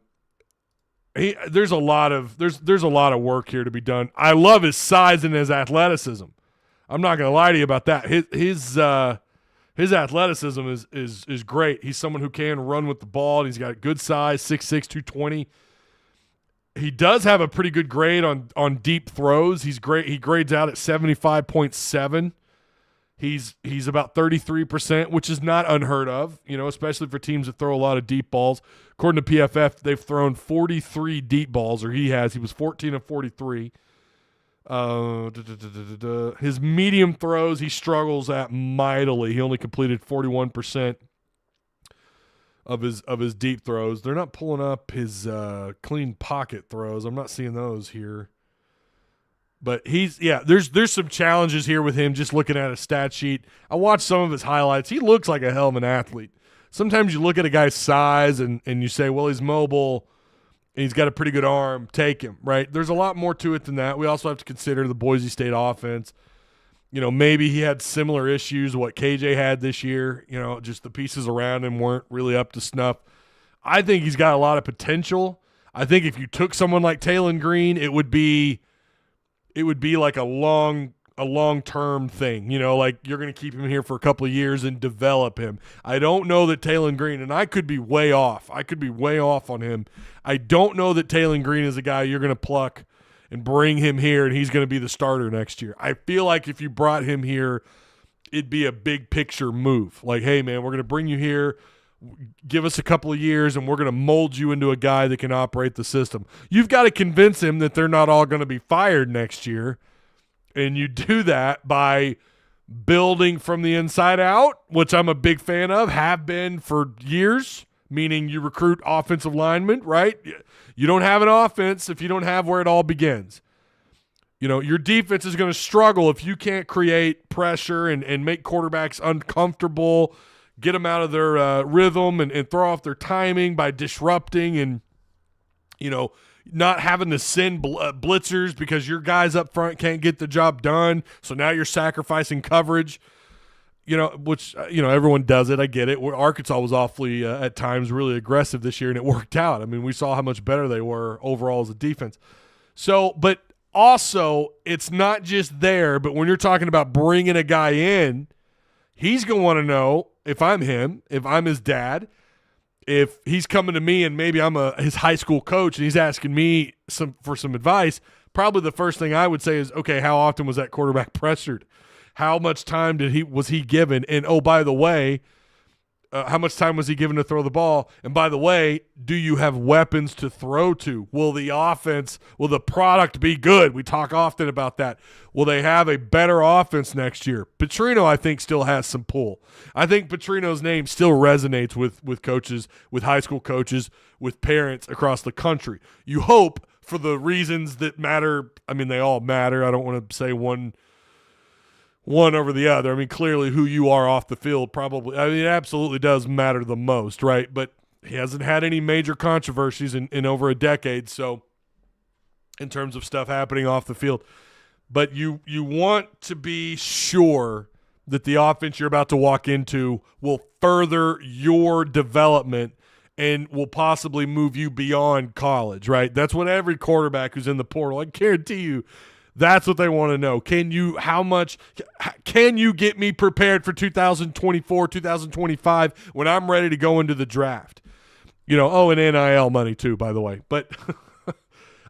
a lot of work here to be done. I love his size and his athleticism. I'm not going to lie to you about that. His athleticism is great. He's someone who can run with the ball, and he's got good size, 6'6", 220. He does have a pretty good grade on deep throws. He's great. He grades out at 75.7. He's about 33%, which is not unheard of, especially for teams that throw a lot of deep balls. According to PFF, they've thrown 43 deep balls, or he has. He was 14 of 43. His medium throws, he struggles at mightily. He only completed 41% of his deep throws. They're not pulling up his clean pocket throws. I'm not seeing those here. But there's some challenges here with him just looking at a stat sheet. I watched some of his highlights. He looks like a hell of an athlete. Sometimes you look at a guy's size and you say, well, he's mobile and he's got a pretty good arm. Take him, right? There's a lot more to it than that. We also have to consider the Boise State offense. Maybe he had similar issues to what KJ had this year. Just the pieces around him weren't really up to snuff. I think he's got a lot of potential. I think if you took someone like Taylon Green, it would be like a long-term thing, like you're going to keep him here for a couple of years and develop him. I don't know that Taylon Green, and I could be way off. On him. I don't know that Taylon Green is a guy you're going to pluck and bring him here and he's going to be the starter next year. I feel like if you brought him here, it'd be a big picture move. Like, hey, man, we're going to bring you here. Give us a couple of years, and we're going to mold you into a guy that can operate the system. You've got to convince him that they're not all going to be fired next year, and you do that by building from the inside out, which I'm a big fan of, have been for years, meaning you recruit offensive linemen, right? You don't have an offense if you don't have where it all begins. Your defense is going to struggle if you can't create pressure and make quarterbacks uncomfortable, get them out of their rhythm and throw off their timing by disrupting and, not having to send blitzers because your guys up front can't get the job done. So now you're sacrificing coverage, which, everyone does it. I get it. Arkansas was awfully at times really aggressive this year, and it worked out. I mean, we saw how much better they were overall as a defense. So, but also it's not just there, but when you're talking about bringing a guy in, he's going to want to know, if I'm him, if I'm his dad, if he's coming to me and maybe I'm his high school coach and he's asking me for some advice, probably the first thing I would say is, okay, how often was that quarterback pressured? How much time was he given? And, oh, by the way, how much time was he given to throw the ball? And by the way, do you have weapons to throw to? Will the product be good? We talk often about that. Will they have a better offense next year? Petrino, I think, still has some pull. I think Petrino's name still resonates with coaches, with high school coaches, with parents across the country. You hope, for the reasons that matter. I mean, they all matter. I don't want to say one over the other. I mean, clearly who you are off the field probably, it absolutely does matter the most, right? But he hasn't had any major controversies in over a decade, so in terms of stuff happening off the field. But you want to be sure that the offense you're about to walk into will further your development and will possibly move you beyond college, right? That's what every quarterback who's in the portal, I guarantee you, That's what they want to know. Can you get me prepared for 2024, 2025 when I'm ready to go into the draft? And NIL money too, by the way. But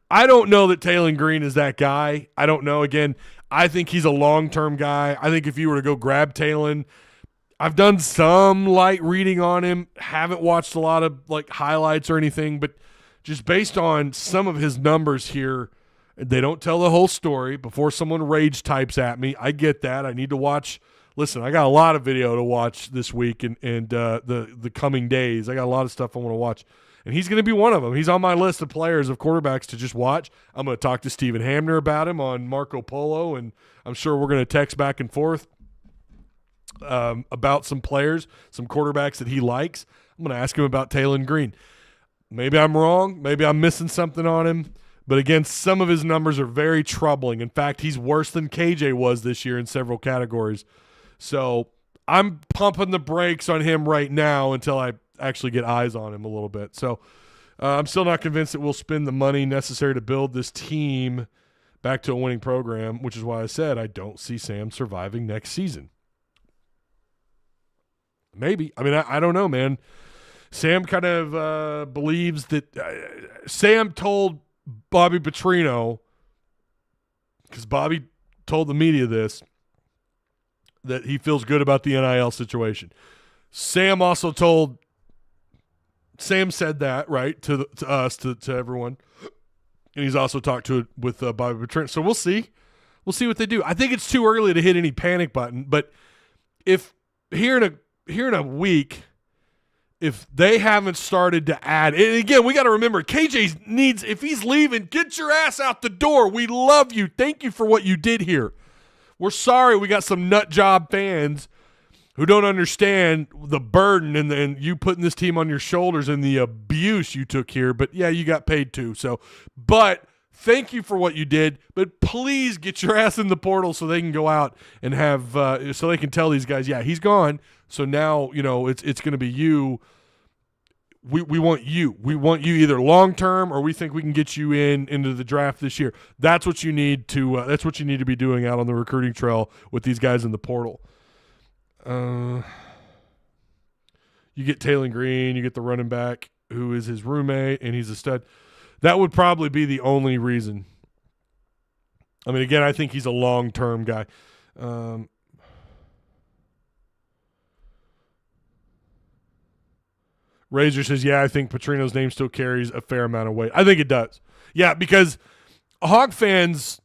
I don't know that Taylon Green is that guy. I don't know. Again, I think he's a long-term guy. I think if you were to go grab Taylon, I've done some light reading on him. Haven't watched a lot of highlights or anything, but just based on some of his numbers here, they don't tell the whole story. Before someone rage types at me, I get that. I need to watch. Listen, I got a lot of video to watch this week and the coming days. I got a lot of stuff I want to watch, and he's going to be one of them. He's on my list of players, of quarterbacks to just watch. I'm going to talk to Stephen Hamner about him on Marco Polo, and I'm sure we're going to text back and forth about some players, some quarterbacks that he likes. I'm going to ask him about Taylon Green. Maybe I'm wrong. Maybe I'm missing something on him. But again, some of his numbers are very troubling. In fact, he's worse than KJ was this year in several categories. So I'm pumping the brakes on him right now until I actually get eyes on him a little bit. So I'm still not convinced that we'll spend the money necessary to build this team back to a winning program, which is why I said I don't see Sam surviving next season. Maybe. I mean, I don't know, man. Sam kind of believes that Sam told Bobby Petrino, because Bobby told the media this, that he feels good about the NIL situation. Sam said that, right, to us, to everyone. And he's also talked with Bobby Petrino. So we'll see. We'll see what they do. I think it's too early to hit any panic button, but if here in a week, if they haven't started to add, and again, we got to remember, KJ needs, if he's leaving, get your ass out the door. We love you. Thank you for what you did here. We're sorry we got some nut job fans who don't understand the burden and you putting this team on your shoulders and the abuse you took here. But, yeah, you got paid too. But thank you for what you did. But please get your ass in the portal so they can go out and have so they can tell these guys, yeah, he's gone. So now, it's going to be you. We want you. We want you either long term or we think we can get you into the draft this year. That's what you need to. That's what you need to be doing out on the recruiting trail with these guys in the portal. You get Taylon Green. You get the running back who is his roommate and he's a stud. That would probably be the only reason. I mean, again, I think he's a long term guy. Razor says, yeah, I think Petrino's name still carries a fair amount of weight. I think it does. Yeah, because Hog fans,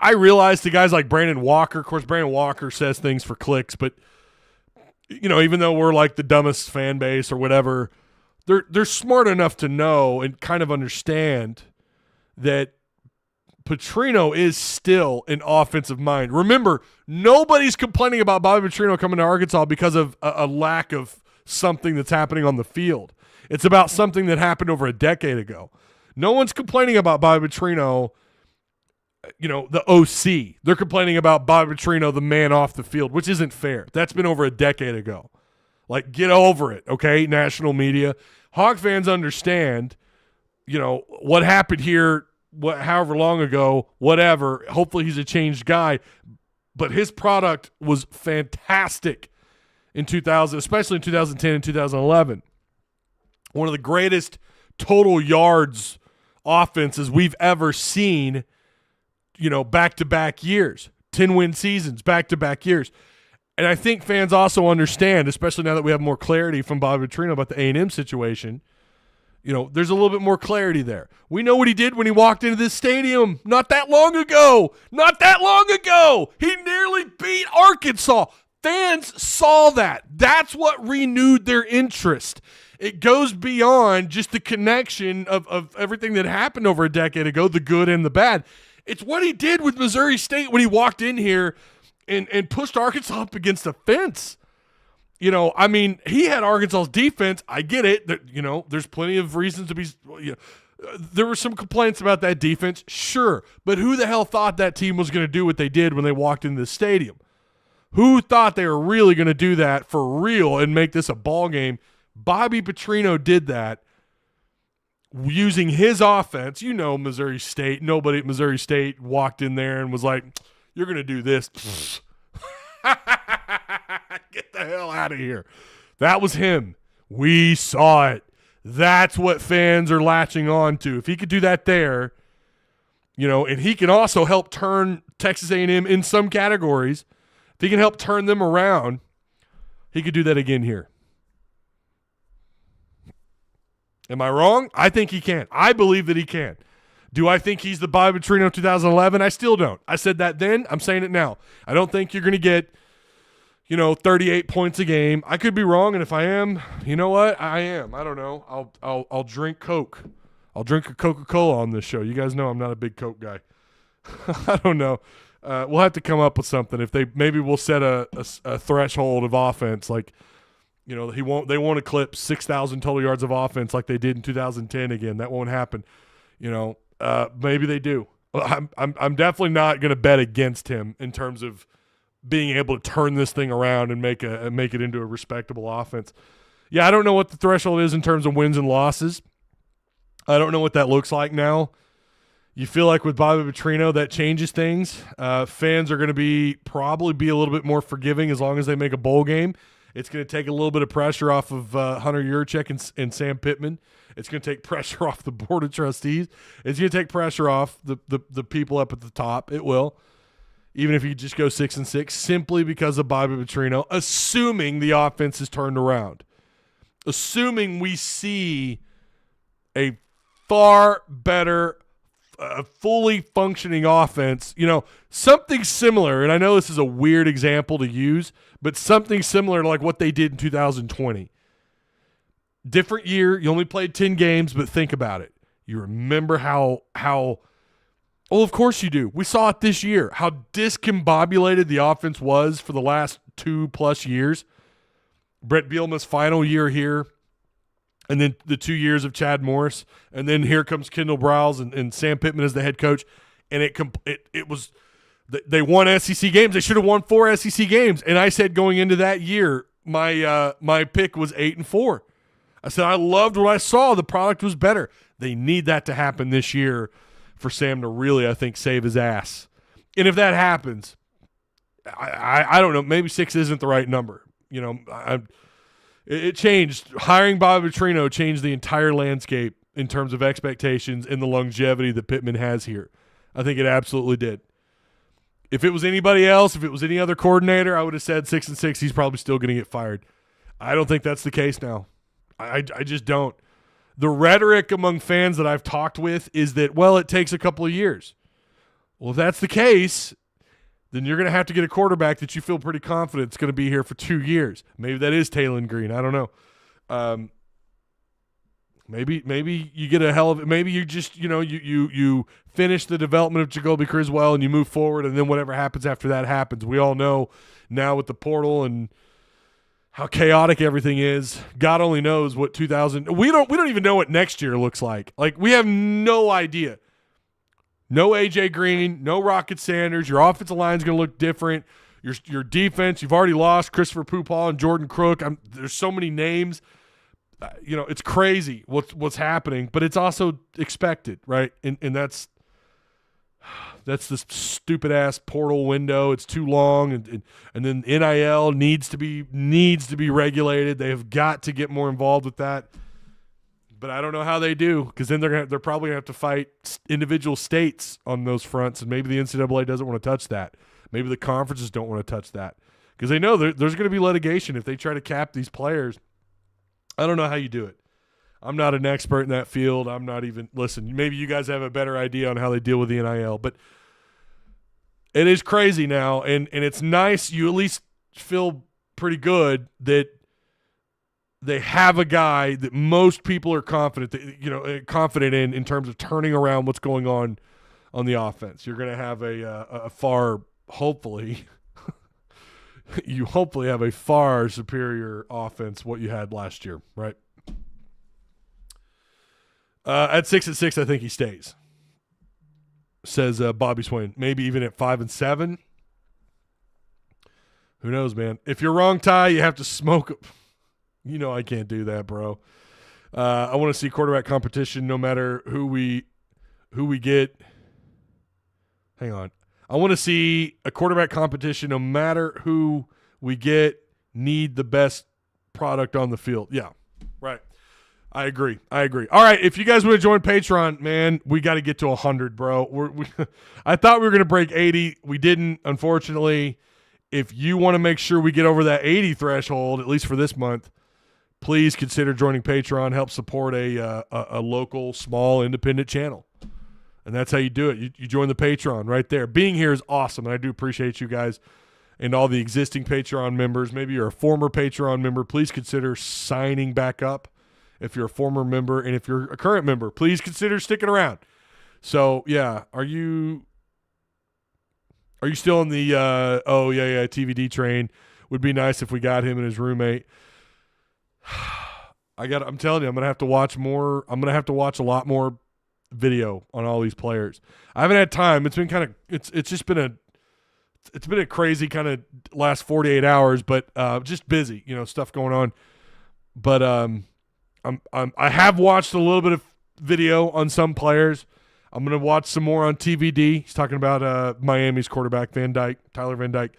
I realize the guys like Brandon Walker, of course, Brandon Walker says things for clicks, but, even though we're like the dumbest fan base or whatever, they're smart enough to know and kind of understand that Petrino is still an offensive mind. Remember, nobody's complaining about Bobby Petrino coming to Arkansas because of a lack of something that's happening on the field. It's about something that happened over a decade ago. No one's complaining about Bobby Petrino, the OC. They're complaining about Bobby Petrino, the man off the field, which isn't fair. That's been over a decade ago. Get over it, okay, national media. Hog fans understand, what happened here, however long ago, whatever. Hopefully he's a changed guy. But his product was fantastic in 2000, especially in 2010 and 2011. One of the greatest total yards offenses we've ever seen, back-to-back years, 10-win seasons, back-to-back years. And I think fans also understand, especially now that we have more clarity from Bobby Petrino about the A&M situation, there's a little bit more clarity there. We know what he did when he walked into this stadium not that long ago. Not that long ago. He nearly beat Arkansas. Fans saw that. That's what renewed their interest. It goes beyond just the connection of everything that happened over a decade ago, the good and the bad. It's what he did with Missouri State when he walked in here and pushed Arkansas up against the fence. He had Arkansas's defense. I get it. There's plenty of reasons to be there were some complaints about that defense, sure. But who the hell thought that team was going to do what they did when they walked into the stadium? Who thought they were really going to do that for real and make this a ball game? Bobby Petrino did that using his offense. Missouri State. Nobody at Missouri State walked in there and was like, "You're going to do this." Get the hell out of here. That was him. We saw it. That's what fans are latching on to. If he could do that there, and he can also help turn Texas A&M in some categories, if he can help turn them around, he could do that again here. Am I wrong? I think he can. I believe that he can. Do I think he's the Bobby Petrino 2011? I still don't. I said that then. I'm saying it now. I don't think you're going to get, 38 points a game. I could be wrong, and if I am, you know what? I am. I don't know. I'll drink Coke. I'll drink a Coca-Cola on this show. You guys know I'm not a big Coke guy. I don't know. We'll have to come up with something. Maybe we'll set a threshold of offense, like, they won't eclipse 6,000 total yards of offense like they did in 2010 again. That won't happen. Maybe they do. I'm definitely not going to bet against him in terms of being able to turn this thing around and make it into a respectable offense. Yeah, I don't know what the threshold is in terms of wins and losses. I don't know what that looks like now. You feel like with Bobby Petrino, that changes things. Fans are going to probably be a little bit more forgiving as long as they make a bowl game. It's going to take a little bit of pressure off of Hunter Yurchek and Sam Pittman. It's going to take pressure off the board of trustees. It's going to take pressure off the people up at the top. It will, even if you just go 6-6, simply because of Bobby Petrino, assuming the offense is turned around, assuming we see a far better, fully functioning offense. Something similar, and I know this is a weird example to use, but something similar to like what they did in 2020. Different year. You only played 10 games, but think about it. You remember how well, of course you do. We saw it this year, how discombobulated the offense was for the last 2+ years. Brett Bielema's final year here, and then the 2 years of Chad Morris, and then here comes Kendall Briles and Sam Pittman as the head coach, and it was they won SEC games. They should have won 4 SEC games, and I said going into that year, my pick was 8-4. I said I loved what I saw. The product was better. They need that to happen this year for Sam to really, I think, save his ass. And if that happens, I don't know. Maybe 6 isn't the right number. It changed. Hiring Bobby Petrino changed the entire landscape in terms of expectations and the longevity that Pittman has here. I think it absolutely did. If it was anybody else, if it was any other coordinator, I would have said 6-6. He's probably still going to get fired. I don't think that's the case now. I just don't. The rhetoric among fans that I've talked with is that, well, it takes a couple of years. Well, if that's the case, then you're going to have to get a quarterback that you feel pretty confident is going to be here for 2 years. Maybe that is Taylon Green. I don't know. Maybe you get a hell of it. Maybe you just, you finish the development of Jacoby Criswell and you move forward, and then whatever happens after that happens. We all know now with the portal and how chaotic everything is. God only knows what 2000. We don't even know what next year looks like. Like, we have no idea. No AJ Green, no Rocket Sanders. Your offensive line is going to look different. Your defense, you've already lost Christopher Pupal and Jordan Crook. There's so many names. It's crazy what's happening, but it's also expected, right? And that's this stupid ass portal window. It's too long, and then NIL needs to be regulated. They have got to get more involved with that. But I don't know how they do, because then they're probably gonna have to fight individual states on those fronts, and maybe the NCAA doesn't want to touch that. Maybe the conferences don't want to touch that, because they know there's going to be litigation if they try to cap these players. I don't know how you do it. I'm not an expert in that field. I'm not even – listen, maybe you guys have a better idea on how they deal with the NIL. But it is crazy now, and it's nice. You at least feel pretty good that they have a guy that most people are confident in terms of turning around what's going on the offense. You're going to have a far – hopefully – you hopefully have a far superior offense what you had last year, right? At 6-6, I think he stays. Says Bobby Swain. Maybe even at 5-7. Who knows, man? If you're wrong, Ty, you have to smoke. I can't do that, bro. I want to see quarterback competition no matter who we get. Hang on. I want to see a quarterback competition no matter who we get. Need the best product on the field. Yeah, right. I agree. All right, if you guys want to join Patreon, man, we got to get to 100, bro. I thought we were going to break 80. We didn't, unfortunately. If you want to make sure we get over that 80 threshold, at least for this month, please consider joining Patreon. Help support a local, small, independent channel. And that's how you do it. You join the Patreon right there. Being here is awesome, and I do appreciate you guys and all the existing Patreon members. Maybe you're a former Patreon member. Please consider signing back up if you're a former member. And if you're a current member, please consider sticking around. So, yeah, are you still on the TVD train? Would be nice if we got him and his roommate. I'm telling you, I'm going to have to watch more. I'm going to have to watch a lot more video on all these players. I haven't had time. It's been it's been a crazy kind of last 48 hours, but just busy, stuff going on. But I have watched a little bit of video on some players. I'm going to watch some more on TVD. He's talking about Miami's quarterback, Tyler Van Dyke.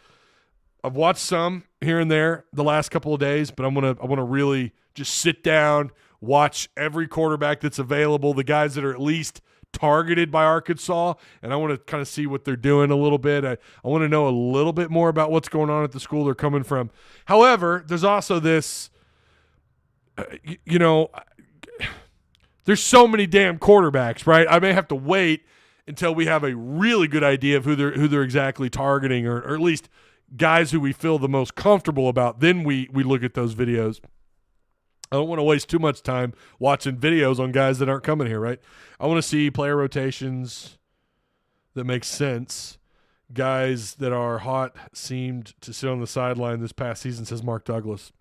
I've watched some here and there the last couple of days, but I want to really just sit down, watch every quarterback that's available, the guys that are at least targeted by Arkansas, and I want to kind of see what they're doing a little bit. I want to know a little bit more about what's going on at the school they're coming from. However, there's also this, there's so many damn quarterbacks, right? I may have to wait until we have a really good idea of who they're exactly targeting, or at least guys who we feel the most comfortable about. Then we look at those videos. I don't want to waste too much time watching videos on guys that aren't coming here, right? I want to see player rotations that make sense. Guys that are hot seemed to sit on the sideline this past season, says Mark Douglas.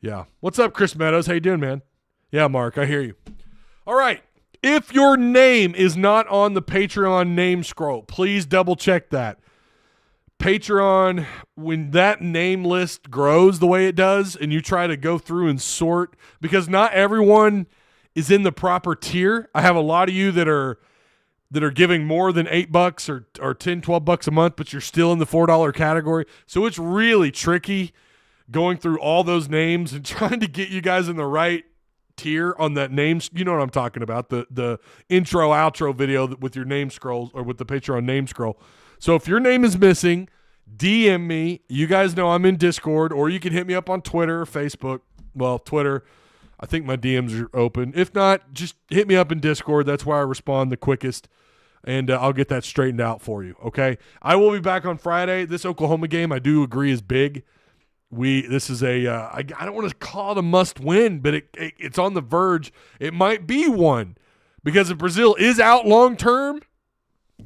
Yeah. What's up, Chris Meadows? How you doing, man? Yeah, Mark, I hear you. All right. If your name is not on the Patreon name scroll, please double check that. Patreon, when that name list grows the way it does and you try to go through and sort, because not everyone is in the proper tier. I have a lot of you that are giving more than $8 or $10, $12 a month, but you're still in the $4 category. So it's really tricky going through all those names and trying to get you guys in the right tier on that names. You know what I'm talking about, the intro outro video with your name scrolls, or with the Patreon name scroll. So if your name is missing, DM me. You guys know I'm in Discord, or you can hit me up on Twitter or Facebook. Well, Twitter, I think my DMs are open. If not, just hit me up in Discord. That's where I respond the quickest, and I'll get that straightened out for you, okay? I will be back on Friday. This Oklahoma game, I do agree, is big. This is I don't want to call it a must-win, but it's on the verge. It might be one, because if Brazile is out long-term,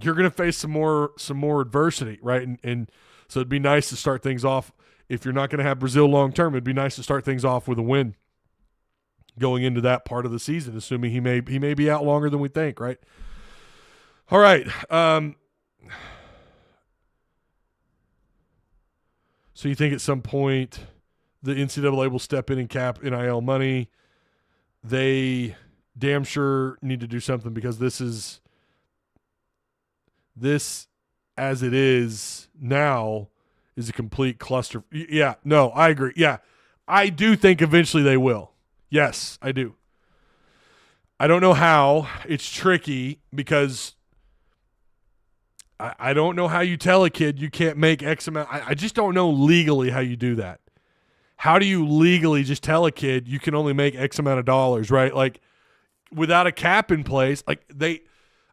you're going to face some more adversity, right? And so it'd be nice to start things off. If you're not going to have Brazile long-term, it'd be nice to start things off with a win going into that part of the season, assuming he may be out longer than we think, right? All right. So you think at some point the NCAA will step in and cap NIL money? They damn sure need to do something, because this as it is now is a complete cluster. Yeah, no, I agree. Yeah, I do think eventually they will. Yes, I do. I don't know how. It's tricky, because I don't know how you tell a kid you can't make X amount. I just don't know legally how you do that. How do you legally just tell a kid you can only make X amount of dollars, right? Like, without a cap in place, like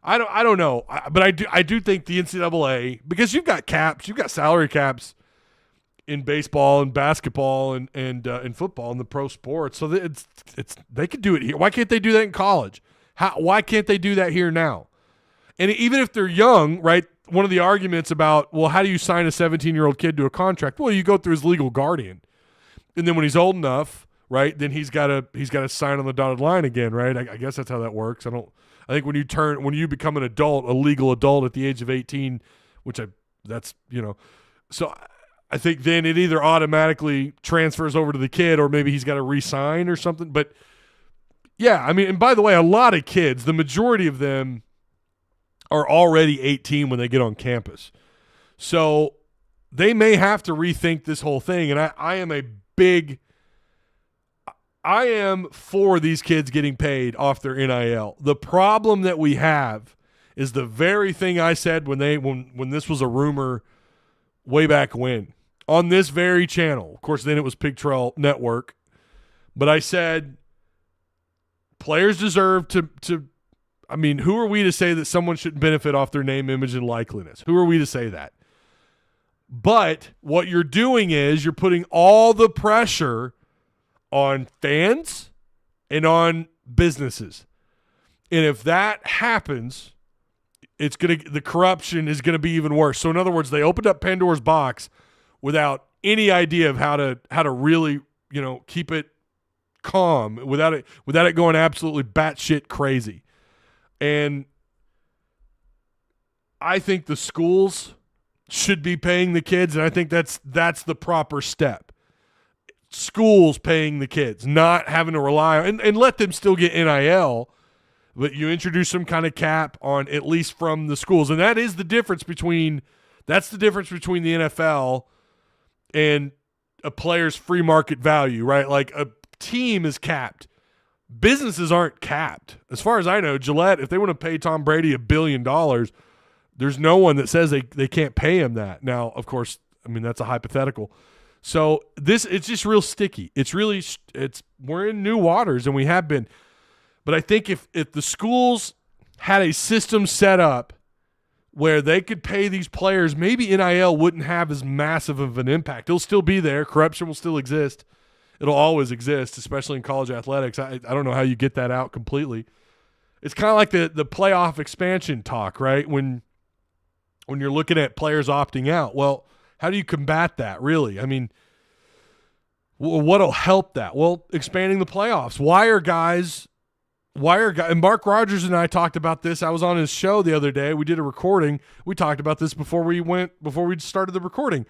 I don't know, but I do think the NCAA, because you've got caps, you've got salary caps in baseball and basketball and in football and the pro sports, so they could do it here. Why can't they do that in college? Why can't they do that here now? And even if they're young, right? One of the arguments about, well, how do you sign a 17-year-old kid to a contract? Well, you go through his legal guardian, and then when he's old enough, right, then he's got to sign on the dotted line again, right? I guess that's how that works. I think when you become an adult, a legal adult at the age of 18, so I think then it either automatically transfers over to the kid, or maybe he's got to re-sign or something. But Yeah, I mean, and by the way, a lot of kids, the majority of them are already 18 when they get on campus. So they may have to rethink this whole thing. And I am for these kids getting paid off their NIL. The problem that we have is the very thing I said when this was a rumor way back when on this very channel. Of course, then it was Pig Trail Network. But I said players deserve to I mean, who are we to say that someone shouldn't benefit off their name, image, and likeliness? Who are we to say that? But what you're doing is you're putting all the pressure on fans and on businesses. And if that happens, the corruption is going to be even worse. So in other words, they opened up Pandora's box without any idea of how to really, keep it calm, without it going absolutely batshit crazy. And I think the schools should be paying the kids, and I think that's the proper step. Schools paying the kids, not having to rely on and let them still get NIL, but you introduce some kind of cap on at least from the schools. And that's the difference between the NFL and a player's free market value, right? Like a team is capped. Businesses aren't capped. As far as I know, Gillette, if they want to pay Tom Brady $1 billion, there's no one that says they can't pay him that. Now, of course, I mean, that's a hypothetical. So it's just real sticky. We're in new waters, and we have been. But I think if the schools had a system set up where they could pay these players, maybe NIL wouldn't have as massive of an impact. It'll still be there. Corruption will still exist. It'll always exist, especially in college athletics. I don't know how you get that out completely. It's kind of like the playoff expansion talk, right? When you're looking at players opting out. Well, how do you combat that, really? I mean, what'll help that? Well, expanding the playoffs. Why are guys and Mark Rogers and I talked about this. I was on his show the other day. We did a recording. We talked about this before we started the recording.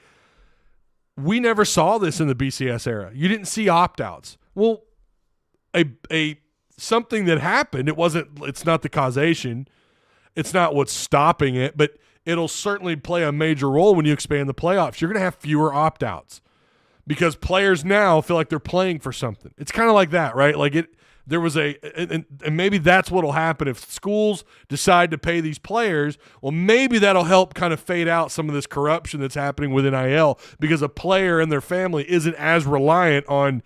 We never saw this in the BCS era. You didn't see opt-outs. Well, a something that happened, it's not the causation. It's not what's stopping it, but it'll certainly play a major role when you expand the playoffs. You're going to have fewer opt-outs because players now feel like they're playing for something. It's kind of like that, right? Like and maybe that's what'll happen if schools decide to pay these players. Well, maybe that'll help kind of fade out some of this corruption that's happening with NIL because a player and their family isn't as reliant on,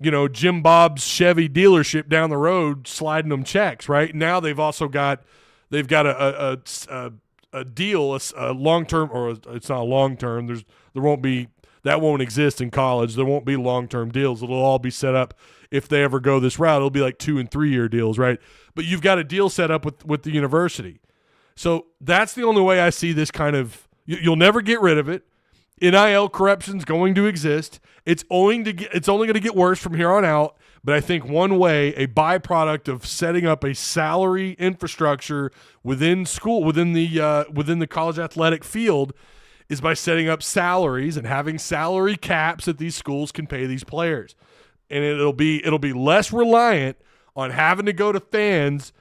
Jim Bob's Chevy dealership down the road sliding them checks, right? Now they've got a deal, a long-term, or it's not a long-term. That won't exist in college. There won't be long-term deals. It'll all be set up. If they ever go this route, it'll be like 2 and 3 year deals, right? But you've got a deal set up with the university. So that's the only way I see this kind of – you'll never get rid of it. NIL corruption's going to exist. It's only going to get worse from here on out. But I think one way, a byproduct of setting up a salary infrastructure within the college athletic field is by setting up salaries and having salary caps that these schools can pay these players. And it'll be less reliant on having to go to fans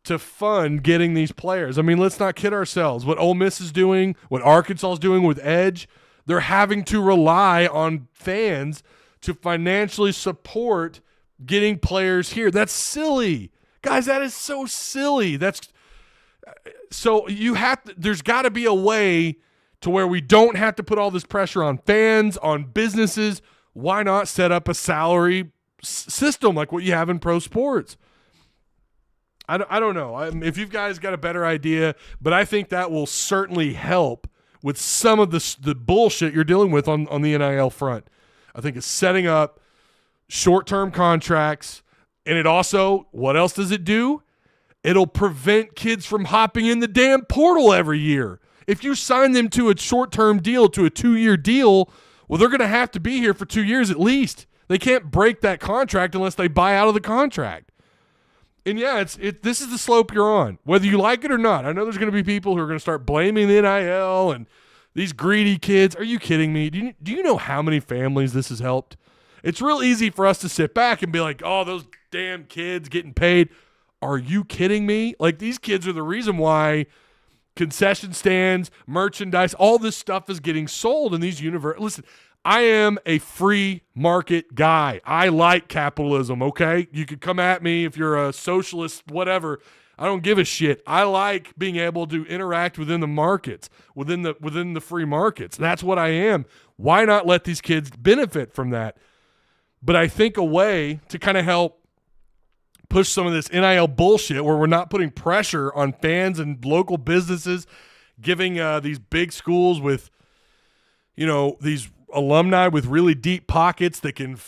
to fund getting these players. I mean, let's not kid ourselves. What Ole Miss is doing, what Arkansas is doing with Edge, they're having to rely on fans to financially support getting players here. That's silly. Guys, that is so silly. There's got to be a way to where we don't have to put all this pressure on fans, on businesses. Why not set up a salary system like what you have in pro sports? I don't know. If you guys got a better idea, but I think that will certainly help with some of the bullshit you're dealing with on the NIL front. I think it's setting up short-term contracts, and it also, what else does it do? It'll prevent kids from hopping in the damn portal every year. If you sign them to a short-term deal, to a 2-year deal, well, they're going to have to be here for 2 years at least. They can't break that contract unless they buy out of the contract. And yeah, this is the slope you're on, whether you like it or not. I know there's going to be people who are going to start blaming the NIL and these greedy kids. Are you kidding me? Do you know how many families this has helped? It's real easy for us to sit back and be like, oh, damn kids getting paid. Are you kidding me? Like, these kids are the reason why concession stands, merchandise, all this stuff is getting sold in these universities. Listen, I am a free market guy. I like capitalism, okay? You could come at me if you're a socialist, whatever. I don't give a shit. I like being able to interact within the markets, within the free markets. That's what I am. Why not let these kids benefit from that? But I think a way to kind of help push some of this NIL bullshit where we're not putting pressure on fans and local businesses, giving these big schools with, these alumni with really deep pockets that can,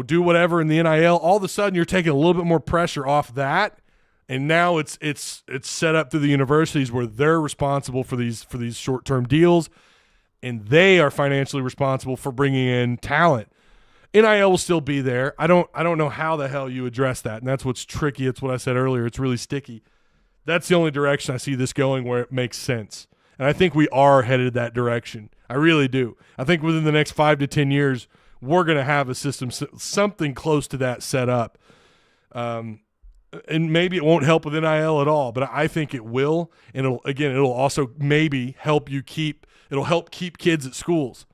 do whatever in the NIL. All of a sudden, you're taking a little bit more pressure off that, and now it's set up through the universities where they're responsible for these short-term deals, and they are financially responsible for bringing in talent. NIL will still be there. I don't know how the hell you address that, and that's what's tricky. It's what I said earlier. It's really sticky. That's the only direction I see this going where it makes sense, and I think we are headed that direction. I really do. I think within the next 5 to 10 years, we're going to have a system, something close to that set up, and maybe it won't help with NIL at all, but I think it will, and it'll also maybe help keep kids at schools.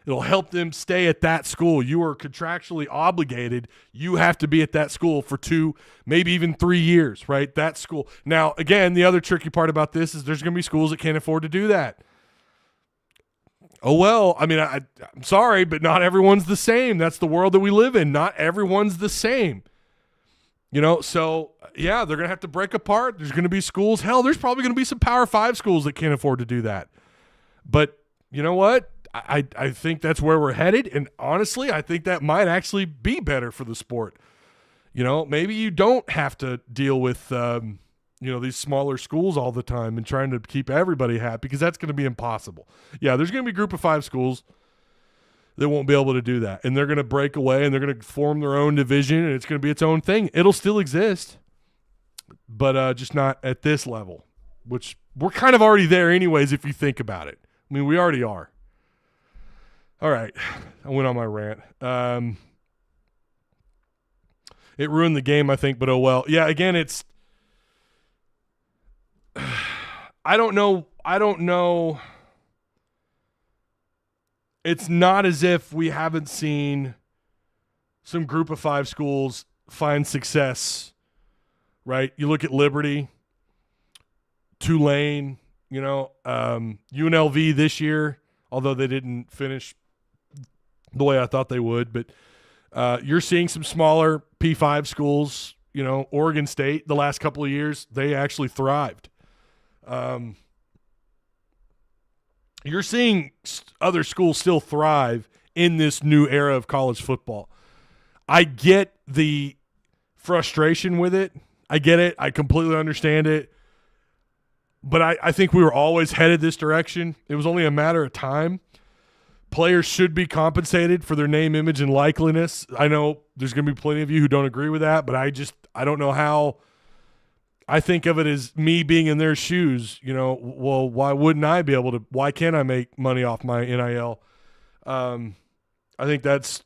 It'll help them stay at that school. You are contractually obligated. You have to be at that school for 2, maybe even 3 years, right? That school. Now, again, the other tricky part about this is there's going to be schools that can't afford to do that. Oh, well, I mean, I'm sorry, but not everyone's the same. That's the world that we live in. Not everyone's the same. So, yeah, they're going to have to break apart. There's going to be schools. Hell, there's probably going to be some Power 5 schools that can't afford to do that. But you know what? I think that's where we're headed, and honestly, I think that might actually be better for the sport. Maybe you don't have to deal with these smaller schools all the time and trying to keep everybody happy, because that's going to be impossible. Yeah, there's going to be a group of 5 schools that won't be able to do that, and they're going to break away and they're going to form their own division, and it's going to be its own thing. It'll still exist, but just not at this level, which we're kind of already there anyways if you think about it. I mean, we already are. All right, I went on my rant. It ruined the game, I think, but oh well. Yeah, again, it's I don't know. It's not as if we haven't seen some group of 5 schools find success, right? You look at Liberty, Tulane, UNLV this year, although they didn't finish the way I thought they would, but you're seeing some smaller P5 schools, Oregon State the last couple of years, they actually thrived. You're seeing other schools still thrive in this new era of college football. I get the frustration with it. I get it. I completely understand it. But I think we were always headed this direction. It was only a matter of time. Players should be compensated for their name, image, and likeliness. I know there's going to be plenty of you who don't agree with that, but I don't know how. I think of it as me being in their shoes. Well, why wouldn't I be able to? Why can't I make money off my NIL? I think that's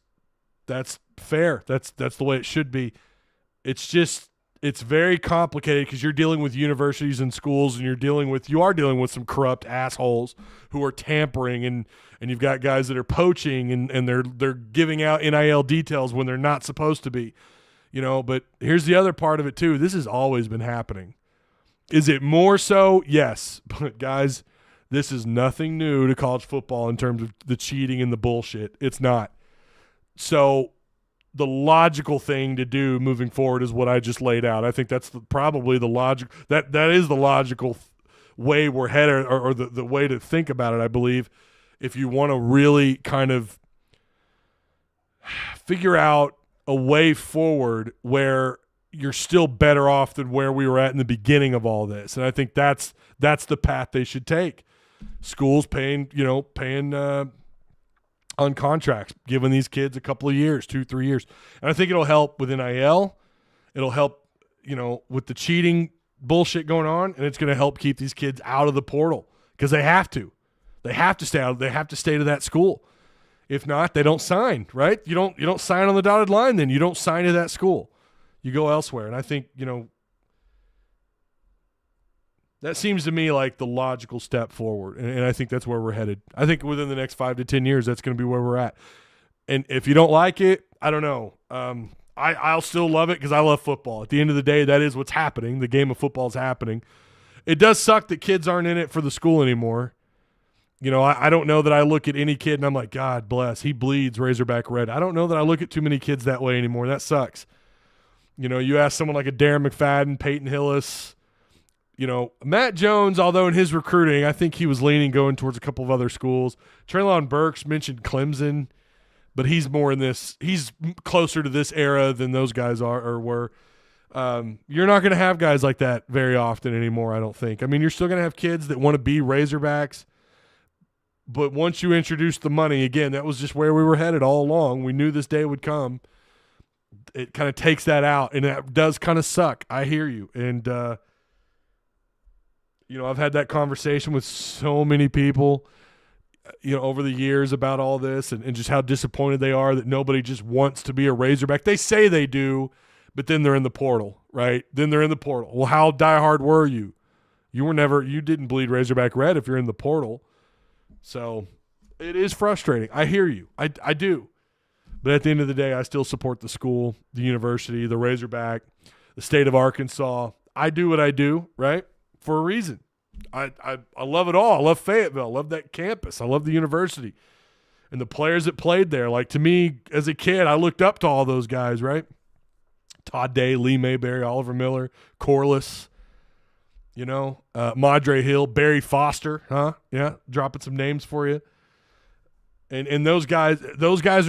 fair. That's the way it should be. It's very complicated because you're dealing with universities and schools, and you are dealing with some corrupt assholes who are tampering, and you've got guys that are poaching, and they're giving out NIL details when they're not supposed to be. But here's the other part of it too. This has always been happening. Is it more so? Yes. But guys, this is nothing new to college football in terms of the cheating and the bullshit. It's not. So the logical thing to do moving forward is what I just laid out. I think that's probably the logic. That is the logical way we're headed, or the way to think about it, I believe, if you want to really kind of figure out a way forward where you're still better off than where we were at in the beginning of all this. And I think that's the path they should take. Schools paying on contracts, giving these kids a couple of years, 2-3 years. And I think it'll help with NIL. It'll help, with the cheating bullshit going on, and it's going to help keep these kids out of the portal because they have to. They have to stay out. They have to stay to that school. If not, they don't sign, right? You don't sign on the dotted line, then you don't sign to that school. You go elsewhere. And I think, that seems to me like the logical step forward. And I think that's where we're headed. I think within the next 5 to 10 years, that's going to be where we're at. And if you don't like it, I don't know. I'll still love it because I love football. At the end of the day, that is what's happening. The game of football is happening. It does suck that kids aren't in it for the school anymore. I don't know that I look at any kid and I'm like, God bless, he bleeds Razorback red. I don't know that I look at too many kids that way anymore. That sucks. You ask someone like a Darren McFadden, Peyton Hillis, Matt Jones, although in his recruiting, I think he was leaning going towards a couple of other schools. Treylon Burks mentioned Clemson, but he's more in this – he's closer to this era than those guys are or were. You're not going to have guys like that very often anymore, I don't think. I mean, you're still going to have kids that want to be Razorbacks, but once you introduce the money, again, that was just where we were headed all along. We knew this day would come. It kind of takes that out, and that does kind of suck. I hear you. And, I've had that conversation with so many people, over the years about all this and just how disappointed they are that nobody just wants to be a Razorback. They say they do, but then they're in the portal, right? Then they're in the portal. Well, how diehard were you? You didn't bleed Razorback red if you're in the portal. So it is frustrating. I hear you. I do. But at the end of the day, I still support the school, the university, the Razorback, the state of Arkansas. I do what I do, right, for a reason. I love it all. I love Fayetteville. I love that campus. I love the university and the players that played there. Like, to me, as a kid, I looked up to all those guys, right? Todd Day, Lee Mayberry, Oliver Miller, Corliss, Madre Hill, Barry Foster, huh? Yeah, dropping some names for you. And those guys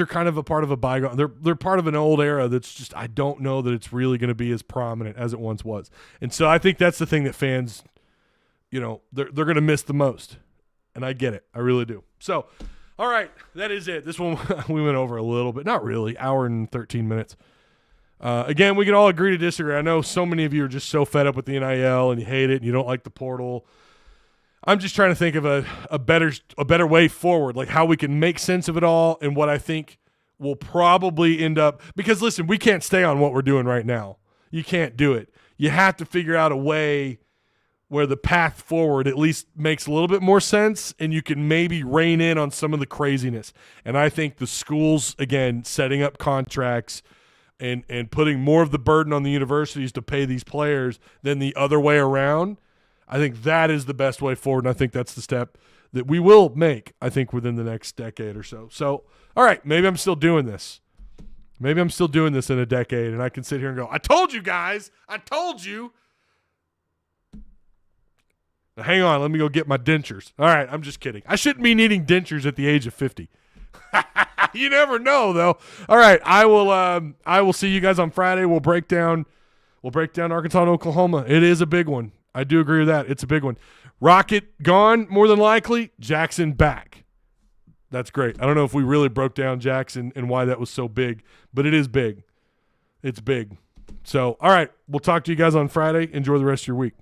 are kind of a part of a bygone. They're part of an old era that's just, I don't know that it's really going to be as prominent as it once was. And so I think that's the thing that fans, they're going to miss the most. And I get it. I really do. So, all right, that is it. This one we went over a little bit. Not really. Hour and 13 minutes. Again, we can all agree to disagree. I know so many of you are just so fed up with the NIL and you hate it and you don't like the portal. I'm just trying to think of a better way forward, like how we can make sense of it all and what I think will probably end up. Because, listen, we can't stay on what we're doing right now. You can't do it. You have to figure out a way where the path forward at least makes a little bit more sense and you can maybe rein in on some of the craziness. And I think the schools, again, setting up contracts and putting more of the burden on the universities to pay these players than the other way around, I think that is the best way forward, and I think that's the step that we will make, I think, within the next decade or so. So, all right, maybe I'm still doing this. Maybe I'm still doing this in a decade, and I can sit here and go, I told you guys. I told you. Now, hang on. Let me go get my dentures. All right, I'm just kidding. I shouldn't be needing dentures at the age of 50. You never know, though. All right, I will see you guys on Friday. We'll break down Arkansas and Oklahoma. It is a big one. I do agree with that. It's a big one. Rocket gone, more than likely. Jackson back. That's great. I don't know if we really broke down Jackson and why that was so big, but it is big. It's big. So, all right, we'll talk to you guys on Friday. Enjoy the rest of your week.